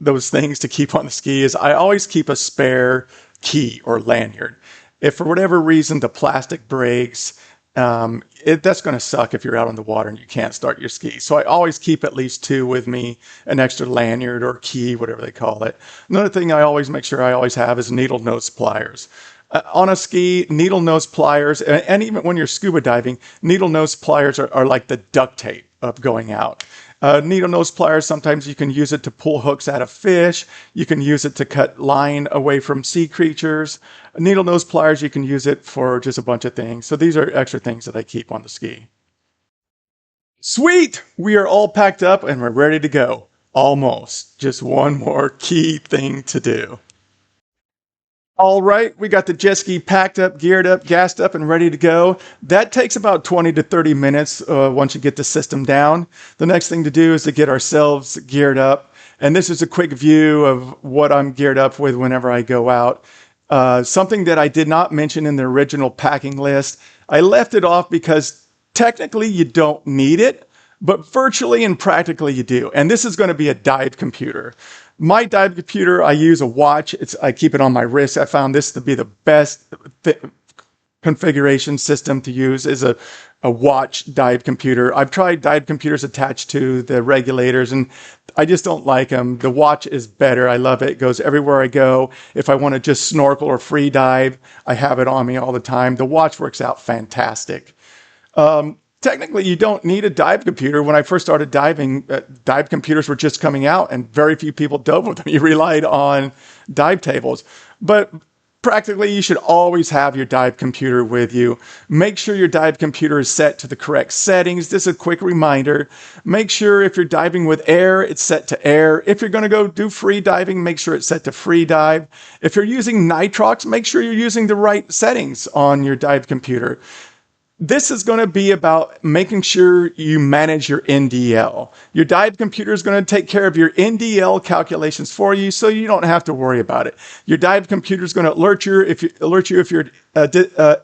Speaker 1: those things to keep on the ski, is I always keep a spare key or lanyard. If for whatever reason the plastic breaks, that's going to suck if you're out on the water and you can't start your ski. So I always keep at least 2 with me, an extra lanyard or key, whatever they call it. Another thing I always make sure I always have is needle nose pliers. On a ski, needle nose pliers, and even when you're scuba diving, needle nose pliers are like the duct tape of going out. Needle nose pliers, sometimes you can use it to pull hooks out of fish. You can use it to cut line away from sea creatures. Needle nose pliers, you can use it for just a bunch of things. So these are extra things that I keep on the ski. Sweet! We are all packed up and we're ready to go. Almost. Just one more key thing to do. All right, we got the jet ski packed up, geared up, gassed up, and ready to go. That takes about 20 to 30 minutes once you get the system down. The next thing to do is to get ourselves geared up. And this is a quick view of what I'm geared up with whenever I go out. Something that I did not mention in the original packing list, I left it off because technically you don't need it, but virtually and practically you do. And this is going to be a dive computer. My dive computer, I use a watch. I keep it on my wrist. I found this to be the best configuration system to use, is a watch dive computer. I've tried dive computers attached to the regulators, and I just don't like them. The watch is better. I love it. It goes everywhere I go. If I want to just snorkel or free dive, I have it on me all the time. The watch works out fantastic. Technically, you don't need a dive computer. When I first started diving, dive computers were just coming out and very few people dove with them. You relied on dive tables. But practically, you should always have your dive computer with you. Make sure your dive computer is set to the correct settings. This is a quick reminder. Make sure if you're diving with air, it's set to air. If you're going to go do free diving, make sure it's set to free dive. If you're using nitrox, make sure you're using the right settings on your dive computer. This is going to be about making sure you manage your NDL. Your dive computer is going to take care of your NDL calculations for you, so you don't have to worry about it. Your dive computer is going to alert you if you're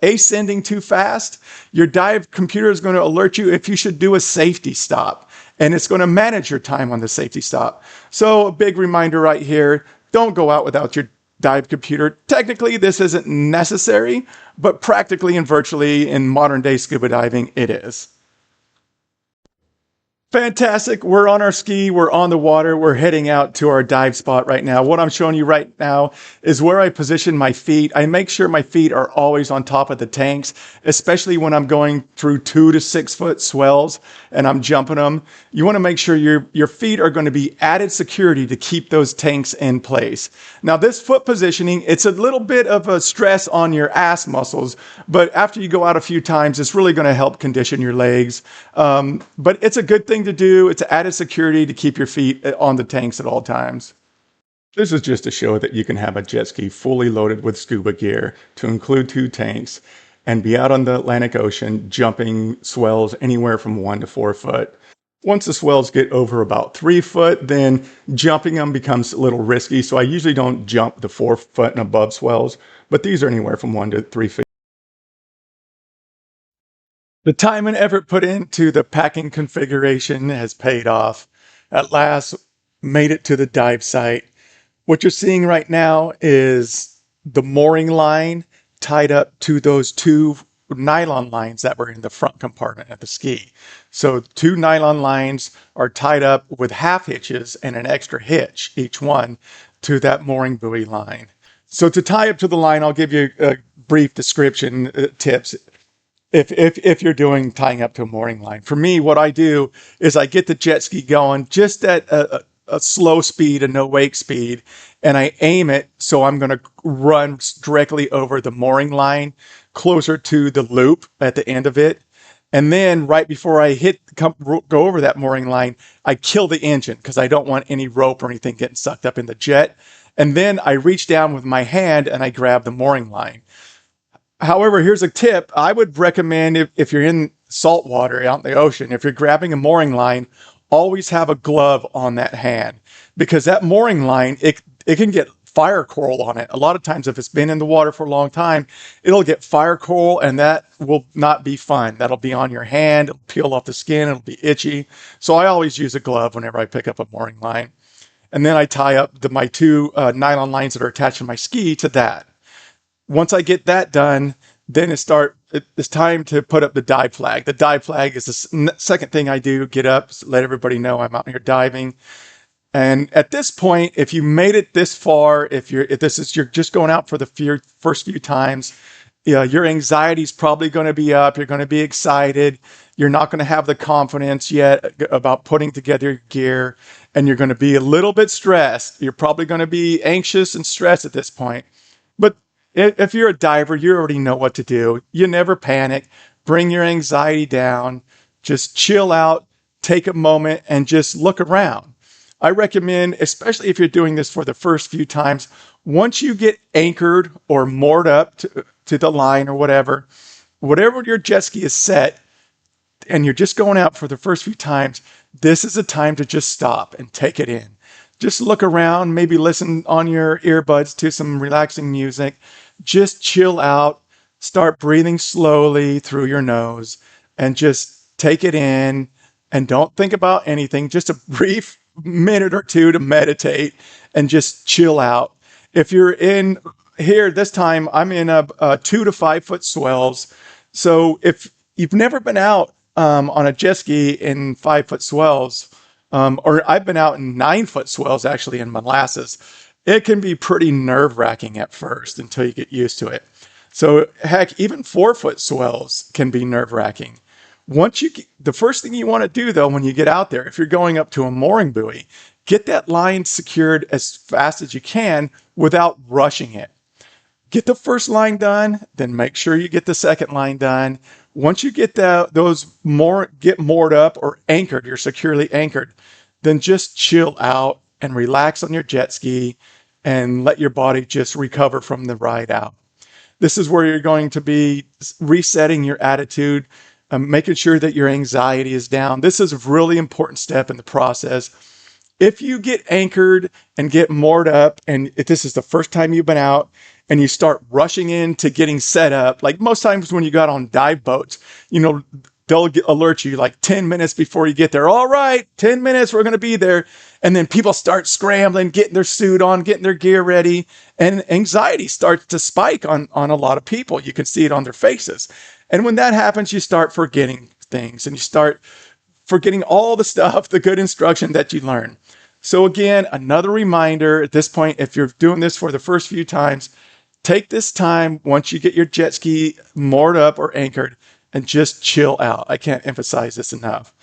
Speaker 1: ascending too fast. Your dive computer is going to alert you if you should do a safety stop, and it's going to manage your time on the safety stop. So a big reminder right here, don't go out without your dive computer. Technically, this isn't necessary, but practically and virtually in modern day scuba diving, it is. Fantastic. We're on our ski. We're on the water. We're heading out to our dive spot right now. What I'm showing you right now is where I position my feet. I make sure my feet are always on top of the tanks, especially when I'm going through 2 to 6 foot swells and I'm jumping them. You want to make sure your feet are going to be added security to keep those tanks in place. Now, this foot positioning, it's a little bit of a stress on your ass muscles, but after you go out a few times, it's really going to help condition your legs. But it's a good thing to do. It's added security to keep your feet on the tanks at all times. This is just to show that you can have a jet ski fully loaded with scuba gear to include 2 tanks and be out on the Atlantic Ocean jumping swells anywhere from 1 to 4 foot. Once the swells get over about 3 foot, then jumping them becomes a little risky. So I usually don't jump the 4 foot and above swells, but these are anywhere from 1 to 3 feet. The time and effort put into the packing configuration has paid off. At last, made it to the dive site. What you're seeing right now is the mooring line tied up to those 2 nylon lines that were in the front compartment at the ski. So 2 nylon lines are tied up with half hitches and an extra hitch, each one, to that mooring buoy line. So to tie up to the line, I'll give you a brief description, tips. If you're doing tying up to a mooring line. For me, what I do is I get the jet ski going just at a slow speed, a no wake speed, and I aim it so I'm going to run directly over the mooring line, closer to the loop at the end of it. And then right before I go over that mooring line, I kill the engine because I don't want any rope or anything getting sucked up in the jet. And then I reach down with my hand and I grab the mooring line. However, here's a tip. I would recommend if you're in salt water out in the ocean, if you're grabbing a mooring line, always have a glove on that hand, because that mooring line, it can get fire coral on it. A lot of times if it's been in the water for a long time, it'll get fire coral, and that will not be fun. That'll be on your hand, it'll peel off the skin, it'll be itchy. So I always use a glove whenever I pick up a mooring line. And then I tie up my two nylon lines that are attached to my ski to that. Once I get that done, then it's time to put up the dive flag. The dive flag is the second thing I do. Get up, let everybody know I'm out here diving. And at this point, if you made it this far, if you're just going out for the first few times, your anxiety is probably going to be up. You're going to be excited. You're not going to have the confidence yet about putting together your gear, and you're going to be a little bit stressed. You're probably going to be anxious and stressed at this point. But if you're a diver, you already know what to do. You never panic. Bring your anxiety down. Just chill out, take a moment, and just look around. I recommend, especially if you're doing this for the first few times, once you get anchored or moored up to the line or whatever your jet ski is set, and you're just going out for the first few times, this is a time to just stop and take it in. Just look around, maybe listen on your earbuds to some relaxing music. Just chill out, start breathing slowly through your nose, and just take it in, and don't think about anything. Just a brief minute or two to meditate and just chill out. If you're in here this time, I'm in a 2 to 5 foot swells. So if you've never been out on a jet ski in 5 foot swells, or I've been out in 9 foot swells actually in molasses, it can be pretty nerve wracking at first until you get used to it. So heck, even 4 foot swells can be nerve wracking. The first thing you want to do though, when you get out there, if you're going up to a mooring buoy, get that line secured as fast as you can without rushing it. Get the first line done, then make sure you get the second line done. Once you get get moored up or anchored, you're securely anchored, then just chill out and relax on your jet ski and let your body just recover from the ride out. This is where you're going to be resetting your attitude, making sure that your anxiety is down. This is a really important step in the process. If you get anchored and get moored up, and if this is the first time you've been out, and you start rushing into getting set up, like most times when you got on dive boats, they'll alert you like 10 minutes before you get there. All right, 10 minutes, we're going to be there. And then people start scrambling, getting their suit on, getting their gear ready. And anxiety starts to spike on a lot of people. You can see it on their faces. And when that happens, you start forgetting things, and you start forgetting all the stuff, the good instruction that you learn. So again, another reminder at this point, if you're doing this for the first few times, take this time once you get your jet ski moored up or anchored and just chill out. I can't emphasize this enough.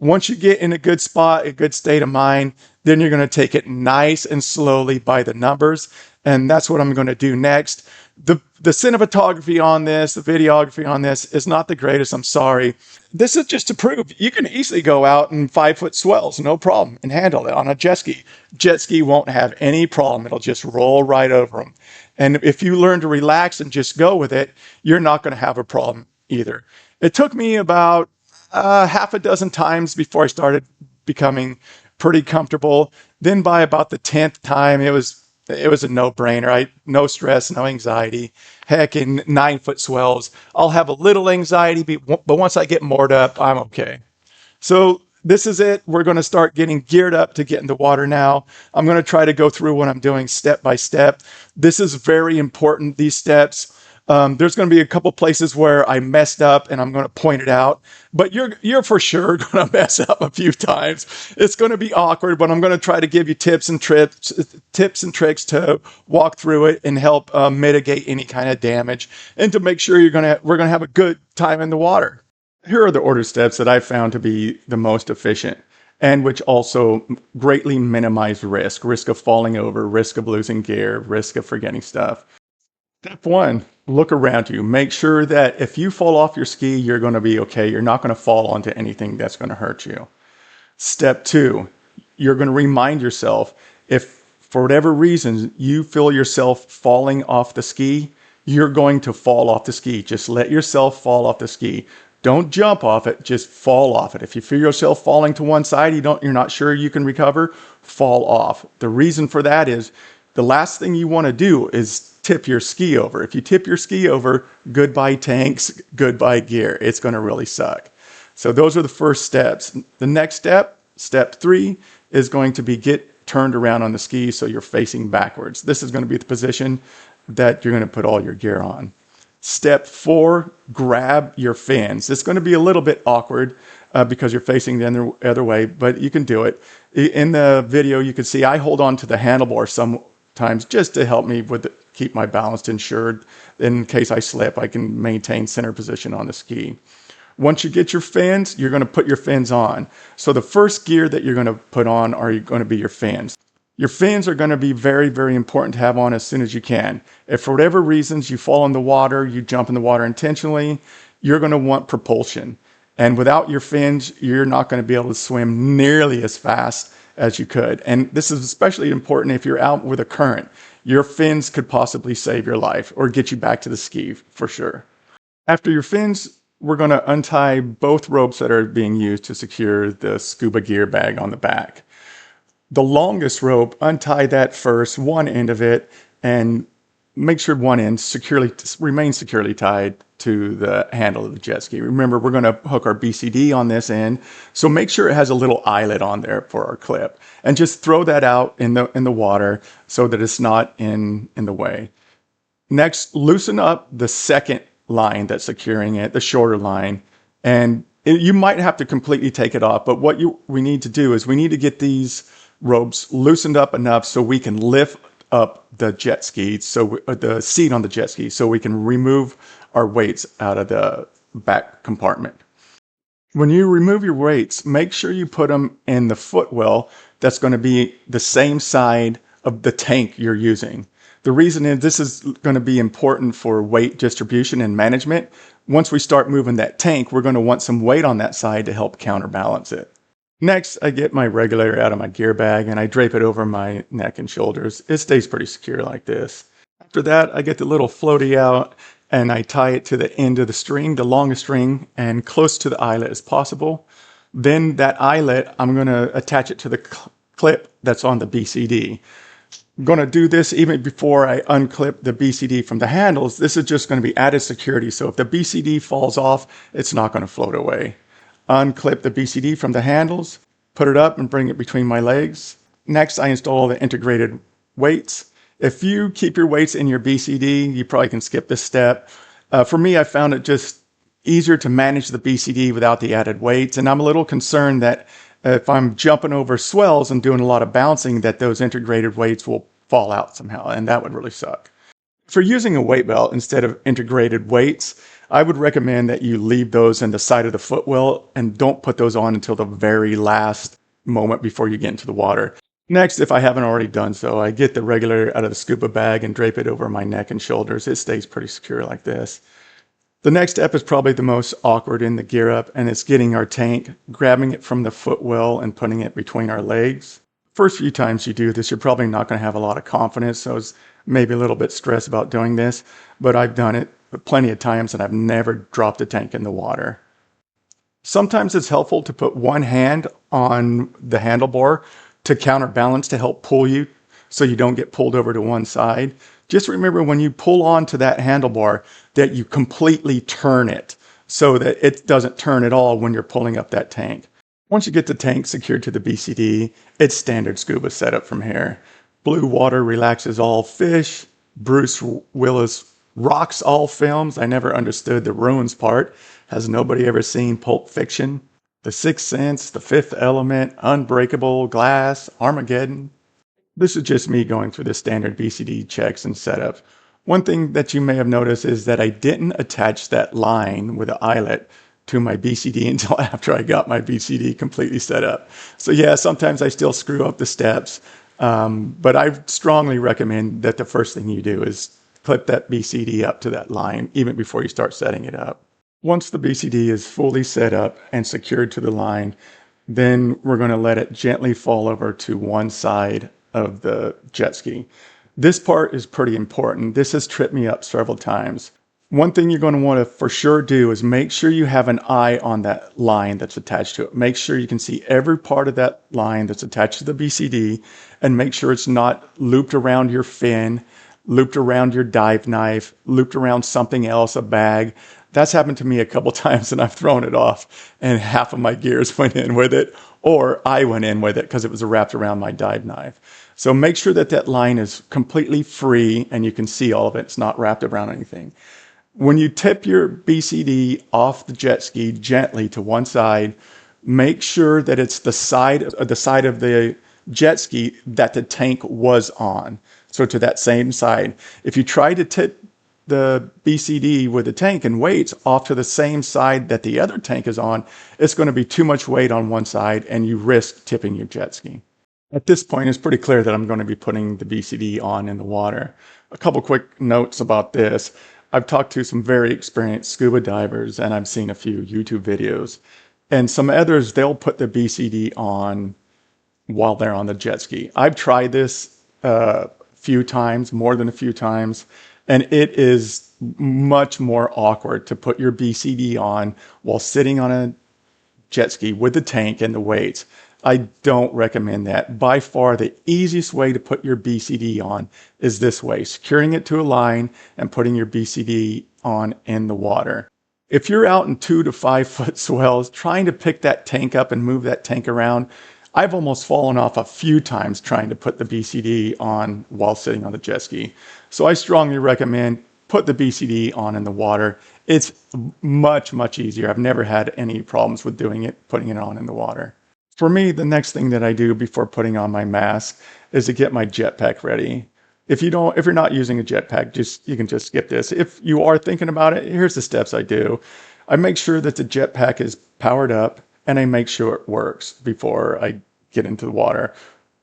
Speaker 1: Once you get in a good spot, a good state of mind, then you're going to take it nice and slowly by the numbers. And that's what I'm going to do next. The cinematography on this, the videography on this is not the greatest. I'm sorry. This is just to prove you can easily go out in 5 foot swells, no problem, and handle it on a jet ski. Jet ski won't have any problem. It'll just roll right over them. And if you learn to relax and just go with it, you're not going to have a problem either. It took me about half a dozen times before I started becoming pretty comfortable. Then by about the 10th time, it was a no-brainer. No stress, no anxiety. Heck, in 9 foot swells, I'll have a little anxiety, but once I get moored up, I'm okay. So this is it. We're going to start getting geared up to get in the water now. I'm going to try to go through what I'm doing step by step. This is very important, these steps. There's going to be a couple places where I messed up, and I'm going to point it out. But you're for sure going to mess up a few times. It's going to be awkward, but I'm going to try to give you tips and tricks to walk through it and help mitigate any kind of damage, and to make sure we're going to have a good time in the water. Here are the order steps that I found to be the most efficient, and which also greatly minimize risk of falling over, risk of losing gear, risk of forgetting stuff. Step 1, look around you. Make sure that if you fall off your ski, you're going to be okay. You're not going to fall onto anything that's going to hurt you. Step 2, you're going to remind yourself, if for whatever reason you feel yourself falling off the ski, you're going to fall off the ski. Just let yourself fall off the ski. Don't jump off it, just fall off it. If you feel yourself falling to one side, you're not sure you can recover, fall off. The reason for that is the last thing you want to do is tip your ski over. If you tip your ski over, goodbye tanks, goodbye gear. It's going to really suck. So those are the first steps. The next step, step 3, is going to be get turned around on the ski so you're facing backwards. This is going to be the position that you're going to put all your gear on. Step 4, grab your fins. It's going to be a little bit awkward because you're facing the other way, but you can do it. In the video, you can see I hold on to the handlebar sometimes just to help me keep my balance ensured. In case I slip, I can maintain center position on the ski. Once you get your fins, you're going to put your fins on. So the first gear that you're going to put on are going to be your fins. Your fins are going to be very, very important to have on as soon as you can. If for whatever reasons you fall in the water, you jump in the water intentionally, you're going to want propulsion. And without your fins, you're not going to be able to swim nearly as fast as you could. And this is especially important if you're out with a current. Your fins could possibly save your life or get you back to the ski for sure. After your fins, we're going to untie both ropes that are being used to secure the scuba gear bag on the back. The longest rope, untie that first, one end of it, and make sure one end remains securely tied to the handle of the jet ski. Remember, we're going to hook our BCD on this end, so make sure it has a little eyelet on there for our clip, and just throw that out in the water so that it's not in the way. Next, loosen up the second line that's securing it, the shorter line, and you might have to completely take it off, but what we need to do is we need to get these ropes loosened up enough so we can lift up the jet ski, the seat on the jet ski, so we can remove our weights out of the back compartment. When you remove your weights, make sure you put them in the footwell that's going to be the same side of the tank you're using. The reason is this is going to be important for weight distribution and management. Once we start moving that tank, we're going to want some weight on that side to help counterbalance it. Next, I get my regulator out of my gear bag and I drape it over my neck and shoulders. It stays pretty secure like this. After that, I get the little floatie out and I tie it to the end of the string, the longest string, and close to the eyelet as possible. Then that eyelet, I'm going to attach it to the clip that's on the BCD. I'm going to do this even before I unclip the BCD from the handles. This is just going to be added security. So if the BCD falls off, it's not going to float away. Unclip the BCD from the handles, put it up and bring it between my legs. Next, I install the integrated weights. If you keep your weights in your BCD, you probably can skip this step. For me, I found it just easier to manage the BCD without the added weights. And I'm a little concerned that if I'm jumping over swells and doing a lot of bouncing, that those integrated weights will fall out somehow, and that would really suck. For using a weight belt instead of integrated weights, I would recommend that you leave those in the side of the footwell and don't put those on until the very last moment before you get into the water. Next, if I haven't already done so, I get the regulator out of the scuba bag and drape it over my neck and shoulders. It stays pretty secure like this. The next step is probably the most awkward in the gear up, and it's getting our tank, grabbing it from the footwell and putting it between our legs. First few times you do this, you're probably not going to have a lot of confidence, so it's maybe a little bit stressed about doing this, but I've done it plenty of times and I've never dropped a tank in the water. Sometimes it's helpful to put one hand on the handlebar to counterbalance to help pull you so you don't get pulled over to one side. Just remember when you pull onto that handlebar that you completely turn it so that it doesn't turn at all when you're pulling up that tank. Once you get the tank secured to the BCD, it's standard scuba setup from here. Blue water relaxes all fish. Bruce Willis rocks all films. I never understood the ruins part. Has nobody ever seen Pulp Fiction? The Sixth Sense, The Fifth Element, Unbreakable, Glass, Armageddon. This is just me going through the standard BCD checks and setup. One thing that you may have noticed is that I didn't attach that line with the eyelet to my BCD until after I got my BCD completely set up. So yeah, sometimes I still screw up the steps, but I strongly recommend that the first thing you do is clip that BCD up to that line even before you start setting it up. Once the BCD is fully set up and secured to the line, then we're going to let it gently fall over to one side of the jet ski. This part is pretty important. This has tripped me up several times. One thing you're going to want to for sure do is make sure you have an eye on that line that's attached to it. Make sure you can see every part of that line that's attached to the BCD, and make sure it's not looped around your fin, looped around your dive knife, looped around something else, a bag. That's happened to me a couple times, and I've thrown it off and half of my gears went in with it, or I went in with it because it was wrapped around my dive knife. So make sure that that line is completely free and you can see all of it. It's not wrapped around anything. When you tip your BCD off the jet ski gently to one side, make sure that it's the side of the jet ski that the tank was on. So to that same side. If you try to tip the BCD with the tank and weights off to the same side that the other tank is on, it's going to be too much weight on one side and you risk tipping your jet ski. At this point, it's pretty clear that I'm going to be putting the BCD on in the water. A couple quick notes about this. I've talked to some very experienced scuba divers and I've seen a few YouTube videos. And some others, they'll put the BCD on while they're on the jet ski. I've tried this a few times, more than a few times, and it is much more awkward to put your BCD on while sitting on a jet ski with the tank and the weights. I don't recommend that. By far, the easiest way to put your BCD on is this way, securing it to a line and putting your BCD on in the water. If you're out in 2 to 5 foot swells, trying to pick that tank up and move that tank around, I've almost fallen off a few times trying to put the BCD on while sitting on the jet ski. So I strongly recommend put the BCD on in the water. It's much, much easier. I've never had any problems with doing it, putting it on in the water. For me, the next thing that I do before putting on my mask is to get my jetpack ready. If you're not using a jetpack, you can just skip this. If you are thinking about it, here's the steps I do. I make sure that the jetpack is powered up and I make sure it works before I get into the water.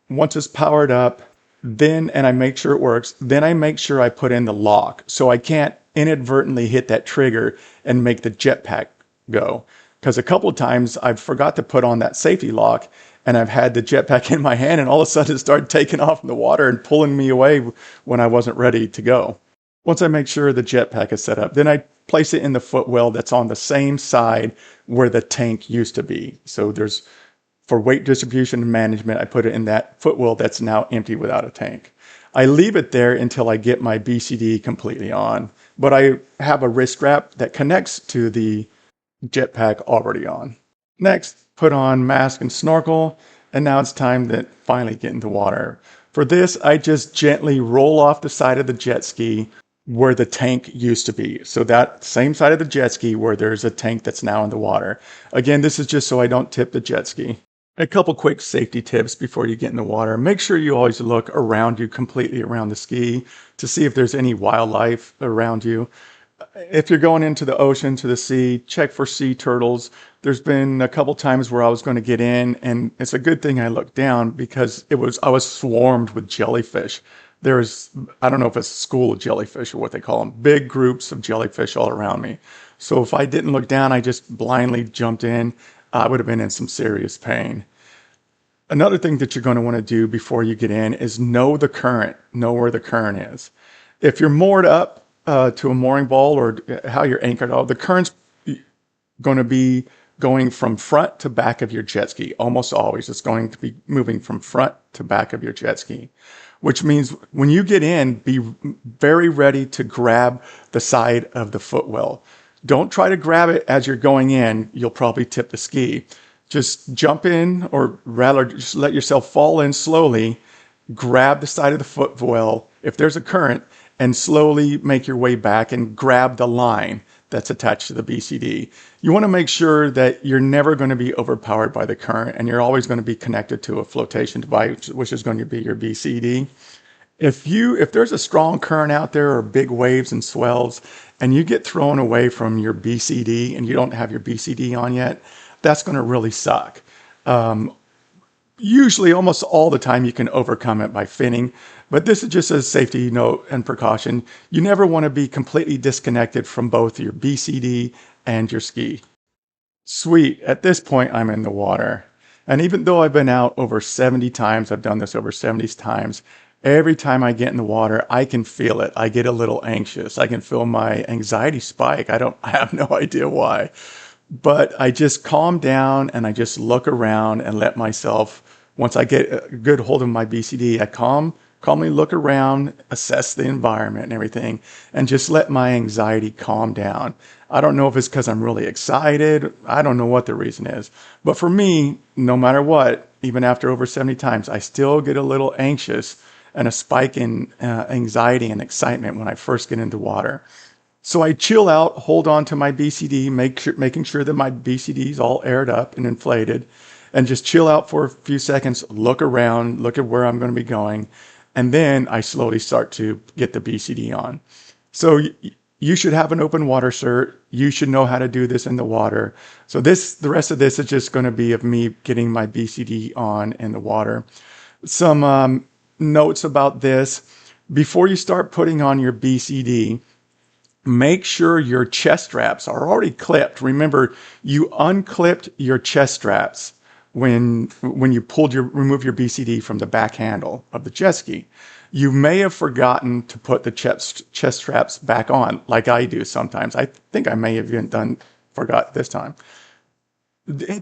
Speaker 1: Once it's powered up, and I make sure it works, then I make sure I put in the lock so I can't inadvertently hit that trigger and make the jetpack go. Because a couple of times I've forgot to put on that safety lock and I've had the jetpack in my hand and all of a sudden it started taking off in the water and pulling me away when I wasn't ready to go. Once I make sure the jetpack is set up, then I place it in the footwell that's on the same side where the tank used to be. So for weight distribution and management, I put it in that footwell that's now empty without a tank. I leave it there until I get my BCD completely on, but I have a wrist strap that connects to the jetpack already on. Next, put on mask and snorkel, and now it's time to finally get into water. For this, I just gently roll off the side of the jet ski where the tank used to be. So that same side of the jet ski where there's a tank that's now in the water. Again, this is just so I don't tip the jet ski. A couple quick safety tips before you get in the water. Make sure you always look around you, completely around the ski, to see if there's any wildlife around you. If you're going into the ocean, to the sea, check for sea turtles. There's been a couple times where I was going to get in, and it's a good thing I looked down because I was swarmed with jellyfish. I don't know if it's a school of jellyfish or what they call them, big groups of jellyfish all around me. So if I didn't look down, I just blindly jumped in, I would have been in some serious pain. Another thing that you're going to want to do before you get in is know the current, know where the current is. If you're moored up to a mooring ball or how you're anchored, the current's going to be going from front to back of your jet ski. Almost always it's going to be moving from front to back of your jet ski, which means when you get in, be very ready to grab the side of the footwell. Don't try to grab it as you're going in. You'll probably tip the ski. Just jump in, or rather just let yourself fall in slowly, grab the side of the footwell if there's a current, and slowly make your way back and grab the line that's attached to the BCD. You want to make sure that you're never going to be overpowered by the current and you're always going to be connected to a flotation device, which is going to be your BCD. If there's a strong current out there or big waves and swells and you get thrown away from your BCD and you don't have your BCD on yet, that's going to really suck. Usually, almost all the time, you can overcome it by finning, but this is just a safety note and precaution. You never want to be completely disconnected from both your BCD and your ski. Sweet, at this point, I'm in the water. And even though I've been out over 70 times, I've done this over 70 times, every time I get in the water, I can feel it. I get a little anxious. I can feel my anxiety spike. I have no idea why. But I just calm down and I just look around and let myself, once I get a good hold of my BCD, I calmly look around, assess the environment and everything, and just let my anxiety calm down. I don't know if it's because I'm really excited. I don't know what the reason is. But for me, no matter what, even after over 70 times, I still get a little anxious and a spike in anxiety and excitement when I first get into water. So I chill out, hold on to my BCD, making sure that my BCD is all aired up and inflated, and just chill out for a few seconds, look around, look at where I'm going to be going, and then I slowly start to get the BCD on. So you should have an open water cert. You should know how to do this in the water. So the rest of this is just going to be of me getting my BCD on in the water. Some notes about this. Before you start putting on your BCD, make sure your chest straps are already clipped. Remember, you unclipped your chest straps when you remove your BCD from the back handle of the jet ski. You may have forgotten to put the chest straps back on, like I do sometimes. I think I may have even forgot this time.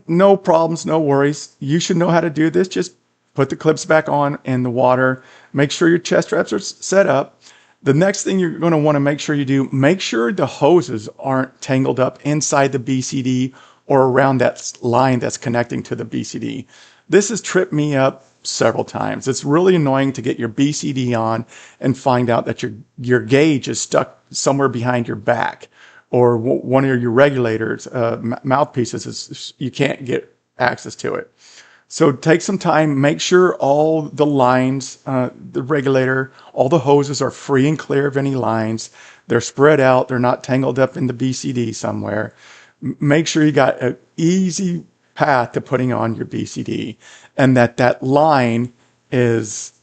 Speaker 1: No problems, no worries. You should know how to do this. Just put the clips back on in the water. Make sure your chest straps are set up. The next thing you're going to want to make sure you do, make sure the hoses aren't tangled up inside the BCD or around that line that's connecting to the BCD. This has tripped me up several times. It's really annoying to get your BCD on and find out that your gauge is stuck somewhere behind your back, or one of your regulators, mouthpieces, you can't get access to it. So take some time, make sure all the lines, the regulator, all the hoses are free and clear of any lines. They're spread out. They're not tangled up in the BCD somewhere. Make sure you got an easy path to putting on your BCD, and that line is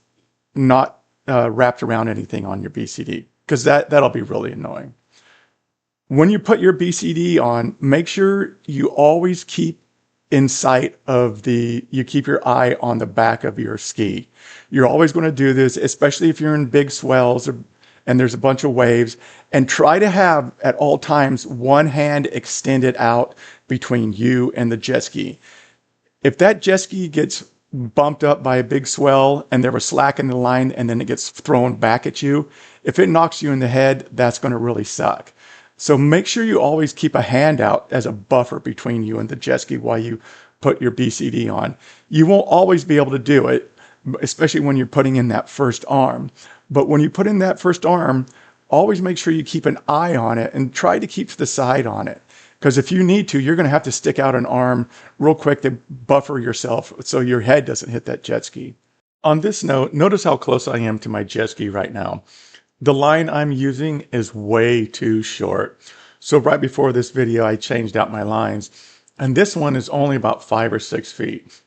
Speaker 1: not wrapped around anything on your BCD, because that'll be really annoying. When you put your BCD on, make sure you always keep in sight of you keep your eye on the back of your ski. You're always going to do this, especially if you're in big swells and there's a bunch of waves, and try to have at all times one hand extended out between you and the jet ski. If that jet ski gets bumped up by a big swell and there was slack in the line and then it gets thrown back at you, if it knocks you in the head, that's going to really suck. So make sure you always keep a hand out as a buffer between you and the jet ski while you put your BCD on. You won't always be able to do it, especially when you're putting in that first arm. But when you put in that first arm, always make sure you keep an eye on it and try to keep to the side on it. Because if you need to, you're going to have to stick out an arm real quick to buffer yourself so your head doesn't hit that jet ski. On this note, notice how close I am to my jet ski right now. The line I'm using is way too short. So right before this video, I changed out my lines. And this one is only about 5 or 6 feet.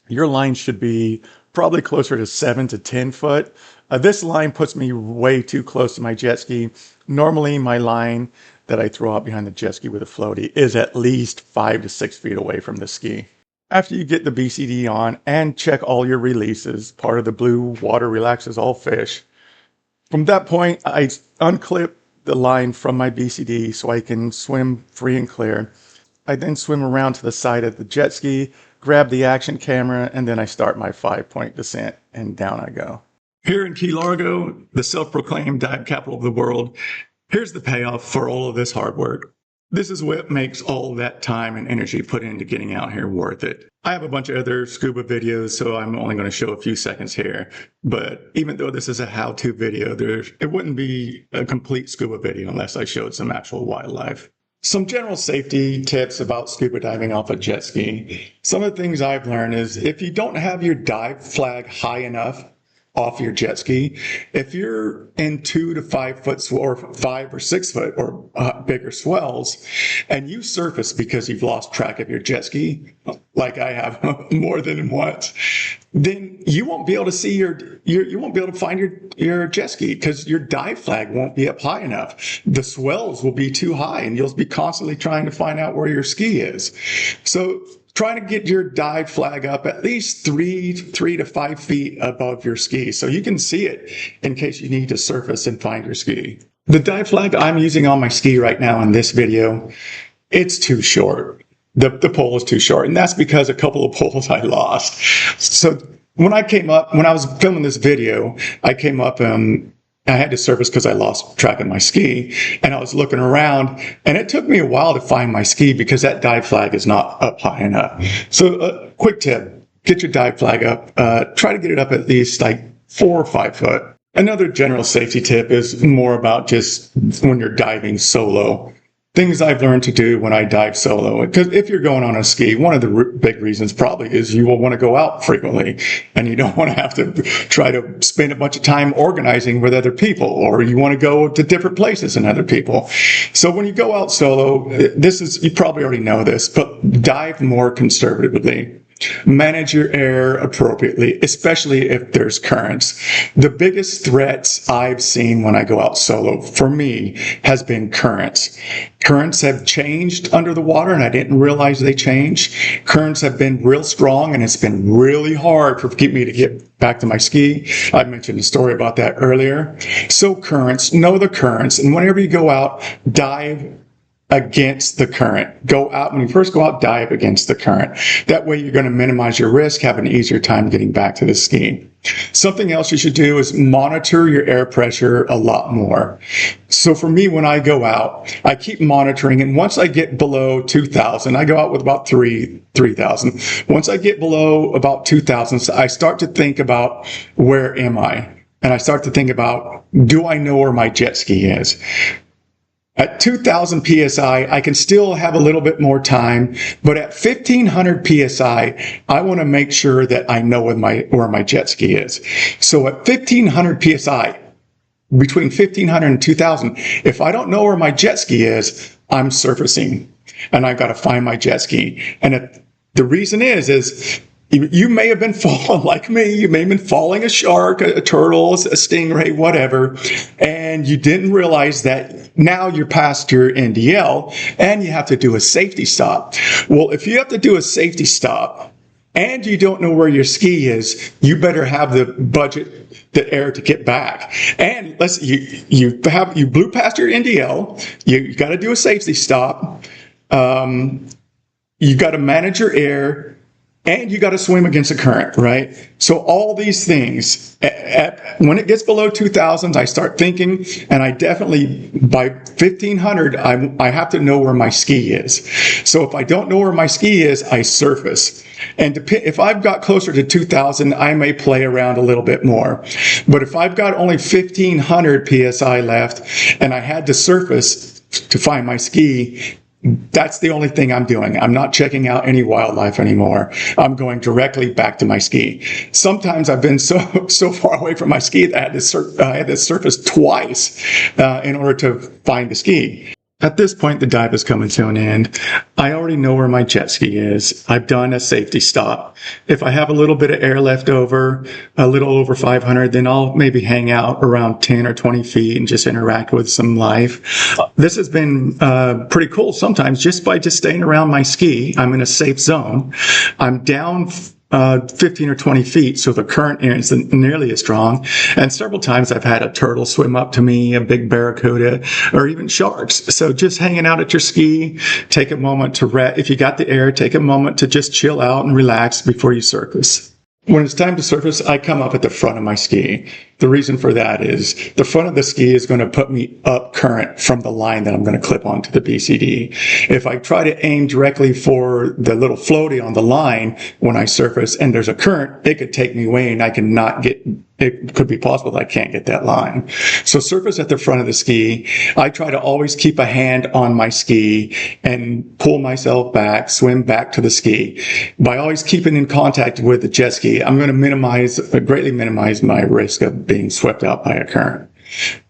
Speaker 1: Your line should be probably closer to 7 to 10 foot. This line puts me way too close to my jet ski. Normally, my line that I throw out behind the jet ski with a floatie is at least 5 to 6 feet away from the ski. After you get the BCD on and check all your releases, part of the blue water relaxes all fish. From that point, I unclip the line from my BCD so I can swim free and clear. I then swim around to the side of the jet ski, grab the action camera, and then I start my 5-point descent, and down I go. Here in Key Largo, the self-proclaimed dive capital of the world, here's the payoff for all of this hard work. This is what makes all that time and energy put into getting out here worth it. I have a bunch of other scuba videos, so I'm only going to show a few seconds here. But even though this is a how-to video, it wouldn't be a complete scuba video unless I showed some actual wildlife. Some general safety tips about scuba diving off a jet ski. Some of the things I've learned is if you don't have your dive flag high enough off your jet ski, if you're in 2 to 5 foot or 5 or 6 foot or bigger swells, and you surface because you've lost track of your jet ski, like I have more than once, then you won't be able to see you won't be able to find your jet ski because your dive flag won't be up high enough. The swells will be too high, and you'll be constantly trying to find out where your ski is. So try to get your dive flag up at least 3 to 5 feet above your ski so you can see it in case you need to surface and find your ski. The dive flag I'm using on my ski right now in this video, it's too short. The pole is too short, and that's because a couple of poles I lost. So when I was filming this video, I came up I had to surface because I lost track of my ski, and I was looking around, and it took me a while to find my ski because that dive flag is not up high enough. So quick tip, get your dive flag up. Try to get it up at least like 4 or 5 foot. Another general safety tip is more about just when you're diving solo. Things I've learned to do when I dive solo. Because if you're going on a ski, one of the big reasons probably is you will want to go out frequently, and you don't want to have to try to spend a bunch of time organizing with other people, or you want to go to different places than other people. So when you go out solo, you probably already know this, but dive more conservatively. Manage your air appropriately, especially if there's currents. The biggest threats I've seen when I go out solo, for me, has been currents. Currents have changed under the water, and I didn't realize they changed. Currents have been real strong, and it's been really hard for me to get back to my ski. I mentioned a story about that earlier. So currents, know the currents, and whenever you go out, dive against the current. When you first go out, dive against the current. That way you're going to minimize your risk, have an easier time getting back to the ski. Something else you should do is monitor your air pressure a lot more. So for me, when I go out, I keep monitoring, and once I get below 2,000, I go out with about 3,000. Once I get below about 2,000, I start to think about, where am I? And I start to think about, do I know where my jet ski is? At 2,000 PSI, I can still have a little bit more time, but at 1,500 PSI, I want to make sure that I know where my jet ski is. So at 1,500 PSI, between 1,500 and 2,000, if I don't know where my jet ski is, I'm surfacing, and I've got to find my jet ski. And the reason is you may have been falling like me. You may have been falling a shark, a turtle, a stingray, whatever, and you didn't realize that now you're past your NDL and you have to do a safety stop. Well, if you have to do a safety stop and you don't know where your ski is, you better have the budget, the air to get back. And you blew past your NDL. You got to do a safety stop. You got to manage your air. And you got to swim against the current, right? So all these things, when it gets below 2,000, I start thinking, and I definitely, by 1,500, I have to know where my ski is. So if I don't know where my ski is, I surface. And if I've got closer to 2,000, I may play around a little bit more. But if I've got only 1,500 PSI left, and I had to surface to find my ski, that's the only thing I'm doing. I'm not checking out any wildlife anymore. I'm going directly back to my ski. Sometimes I've been so far away from my ski that I had to surface twice in order to find the ski. At this point, the dive is coming to an end. I already know where my jet ski is. I've done a safety stop. If I have a little bit of air left over, a little over 500, then I'll maybe hang out around 10 or 20 feet and just interact with some life. This has been pretty cool sometimes just by staying around my ski. I'm in a safe zone. I'm down 15 or 20 feet, so the current isn't nearly as strong. And several times I've had a turtle swim up to me, a big barracuda, or even sharks. So just hanging out at your ski, take a moment to rest. If you got the air, take a moment to just chill out and relax before you surface. When it's time to surface, I come up at the front of my ski. The reason for that is the front of the ski is going to put me up current from the line that I'm going to clip onto the BCD. If I try to aim directly for the little floatie on the line when I surface and there's a current, it could take me away and it could be possible that I can't get that line. So surface at the front of the ski. I try to always keep a hand on my ski and pull myself back, swim back to the ski. By always keeping in contact with the jet ski, I'm going to greatly minimize my risk of being swept out by a current.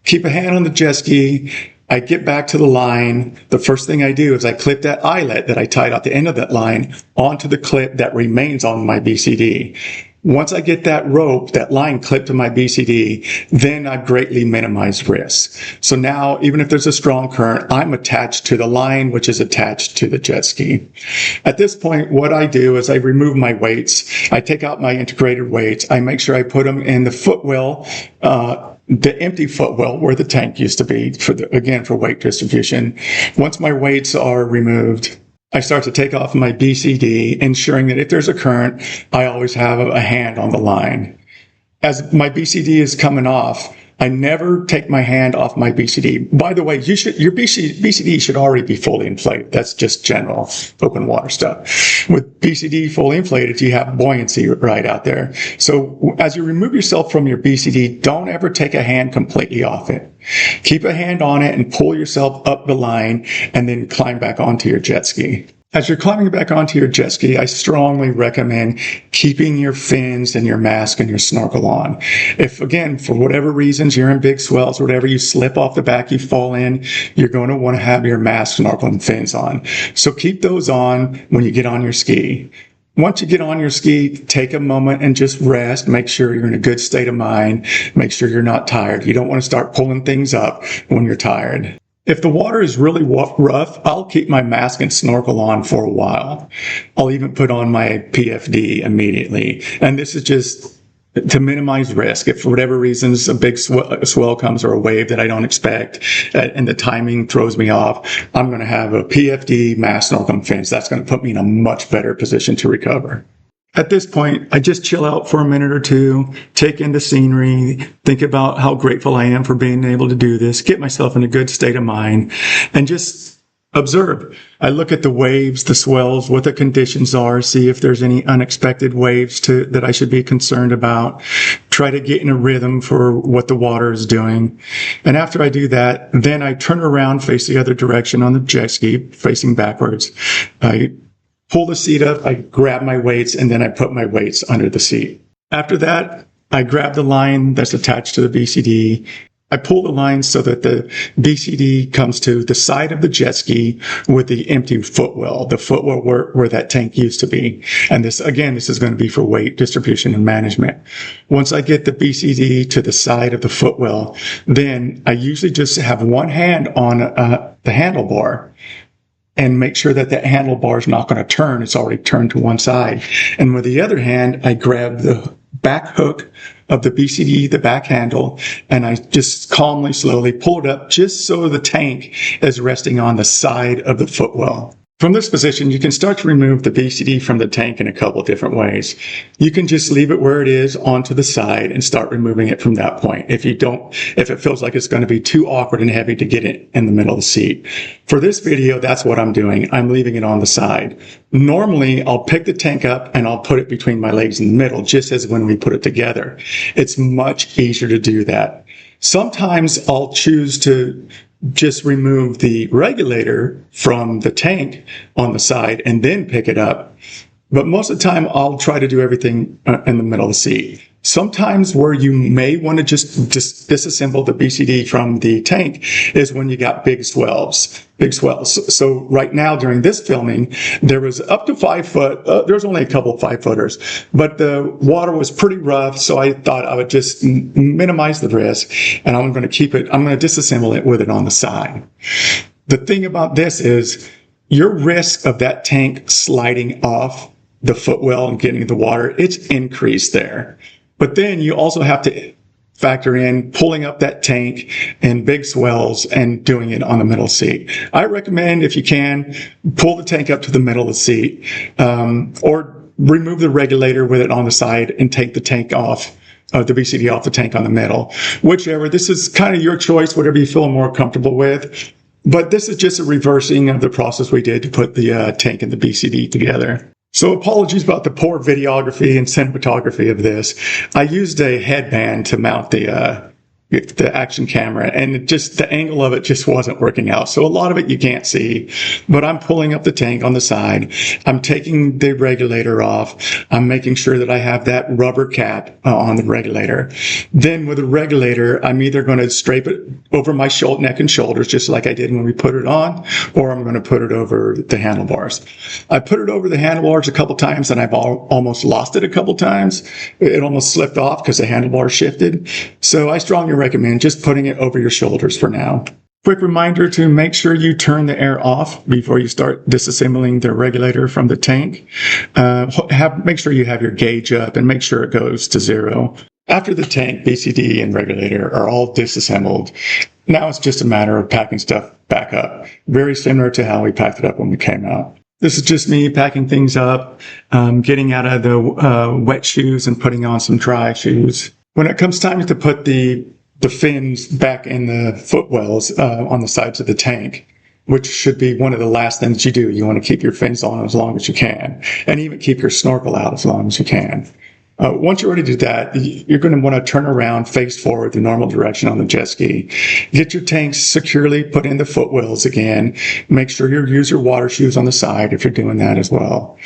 Speaker 1: Keep a hand on the jet ski. I get back to the line. The first thing I do is I clip that eyelet that I tied at the end of that line onto the clip that remains on my BCD. Once I get that rope, that line clipped to my BCD, then I've greatly minimized risk. So now, even if there's a strong current, I'm attached to the line, which is attached to the jet ski. At this point, what I do is I remove my weights. I take out my integrated weights. I make sure I put them in the footwell, the empty footwell where the tank used to be, for weight distribution. Once my weights are removed, I start to take off my BCD, ensuring that if there's a current, I always have a hand on the line. As my BCD is coming off, I never take my hand off my BCD. By the way, your BCD should already be fully inflated. That's just general open water stuff. With BCD fully inflated, you have buoyancy right out there. So as you remove yourself from your BCD, don't ever take a hand completely off it. Keep a hand on it and pull yourself up the line and then climb back onto your jet ski. As you're climbing back onto your jet ski, I strongly recommend keeping your fins and your mask and your snorkel on. If, again, for whatever reasons, you're in big swells, whatever, you slip off the back, you fall in, you're going to want to have your mask, snorkel, and fins on. So keep those on when you get on your ski. Once you get on your ski, take a moment and just rest. Make sure you're in a good state of mind. Make sure you're not tired. You don't want to start pulling things up when you're tired. If the water is really rough, I'll keep my mask and snorkel on for a while. I'll even put on my PFD immediately. And this is just to minimize risk. If for whatever reasons a big swell comes or a wave that I don't expect and the timing throws me off, I'm going to have a PFD, mask, snorkel, and fins. That's going to put me in a much better position to recover. At this point, I just chill out for a minute or two, take in the scenery, think about how grateful I am for being able to do this, get myself in a good state of mind, and just observe. I look at the waves, the swells, what the conditions are, see if there's any unexpected waves that I should be concerned about, try to get in a rhythm for what the water is doing. And after I do that, then I turn around, face the other direction on the jet ski, facing backwards. I pull the seat up, I grab my weights, and then I put my weights under the seat. After that, I grab the line that's attached to the BCD. I pull the line so that the BCD comes to the side of the jet ski with the empty footwell, the footwell where that tank used to be. And this is going to be for weight distribution and management. Once I get the BCD to the side of the footwell, then I usually just have one hand on the handlebar and make sure that handlebar is not going to turn. It's already turned to one side. And with the other hand, I grab the back hook of the BCD, the back handle, and I just calmly, slowly pull it up just so the tank is resting on the side of the footwell. From this position, you can start to remove the BCD from the tank in a couple different ways. You can just leave it where it is onto the side and start removing it from that point. If it feels like it's going to be too awkward and heavy to get it in the middle of the seat. For this video, that's what I'm doing. I'm leaving it on the side. Normally, I'll pick the tank up and I'll put it between my legs in the middle, just as when we put it together. It's much easier to do that. Sometimes I'll choose to just remove the regulator from the tank on the side and then pick it up. But most of the time, I'll try to do everything in the middle of the seat. Sometimes where you may want to just disassemble the BCD from the tank is when you got big swells. So right now during this filming, there was up to 5 foot. There's only a couple of 5-footers, but the water was pretty rough. So I thought I would just minimize the risk, and I'm going to disassemble it with it on the side. The thing about this is your risk of that tank sliding off the footwell and getting the water, it's increased there. But then you also have to factor in pulling up that tank in big swells and doing it on the middle seat. I recommend, if you can, pull the tank up to the middle of the seat, or remove the regulator with it on the side and take the tank off, the BCD off the tank on the middle. Whichever, this is kind of your choice, whatever you feel more comfortable with. But this is just a reversing of the process we did to put the tank and the BCD together. So apologies about the poor videography and cinematography of this. I used a headband to mount the the action camera, and just the angle of it just wasn't working out. So a lot of it you can't see, but I'm pulling up the tank on the side. I'm taking the regulator off. I'm making sure that I have that rubber cap on the regulator. Then with the regulator, I'm either going to drape it over my neck and shoulders, just like I did when we put it on, or I'm going to put it over the handlebars. I put it over the handlebars a couple times, and I've almost lost it a couple times. It almost slipped off because the handlebar shifted. So I strongly recommend just putting it over your shoulders for now. Quick reminder to make sure you turn the air off before you start disassembling the regulator from the tank. Make sure you have your gauge up and make sure it goes to 0. After the tank, BCD, and regulator are all disassembled, now it's just a matter of packing stuff back up. Very similar to how we packed it up when we came out. This is just me packing things up, getting out of the wet shoes and putting on some dry shoes. When it comes time to put the fins back in the footwells on the sides of the tank, which should be one of the last things you do. You want to keep your fins on as long as you can, and even keep your snorkel out as long as you can. Once you're ready to do that, you're going to want to turn around, face forward the normal direction on the jet ski. Get your tanks securely put in the footwells again. Make sure you use your water shoes on the side if you're doing that as well.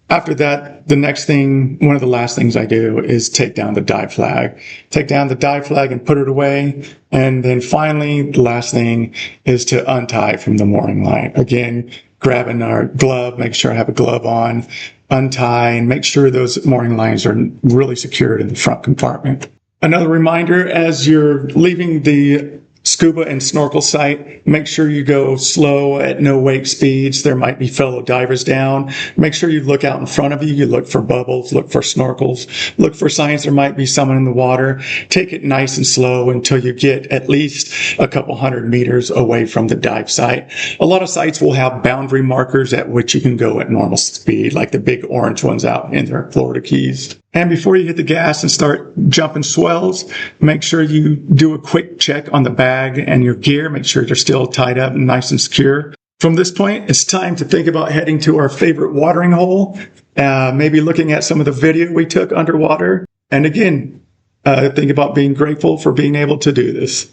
Speaker 1: After that, the next thing, one of the last things I do is take down the dive flag. Take down the dive flag and put it away. And then finally, the last thing is to untie from the mooring line. Again, grabbing our glove, make sure I have a glove on, untie, and make sure those mooring lines are really secured in the front compartment. Another reminder, as you're leaving the scuba and snorkel site, make sure you go slow at no wake speeds. There might be fellow divers down. Make sure you look out in front of you. You look for bubbles, look for snorkels, look for signs there might be someone in the water. Take it nice and slow until you get at least a couple hundred meters away from the dive site. A lot of sites will have boundary markers at which you can go at normal speed, like the big orange ones out in their Florida Keys. And before you hit the gas and start jumping swells, make sure you do a quick check on the bag and your gear. Make sure they're still tied up and nice and secure. From this point, it's time to think about heading to our favorite watering hole, maybe looking at some of the video we took underwater. And again, think about being grateful for being able to do this.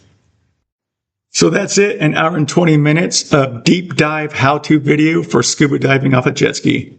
Speaker 1: So that's it, an hour and 20 minutes of deep dive how-to video for scuba diving off a jet ski.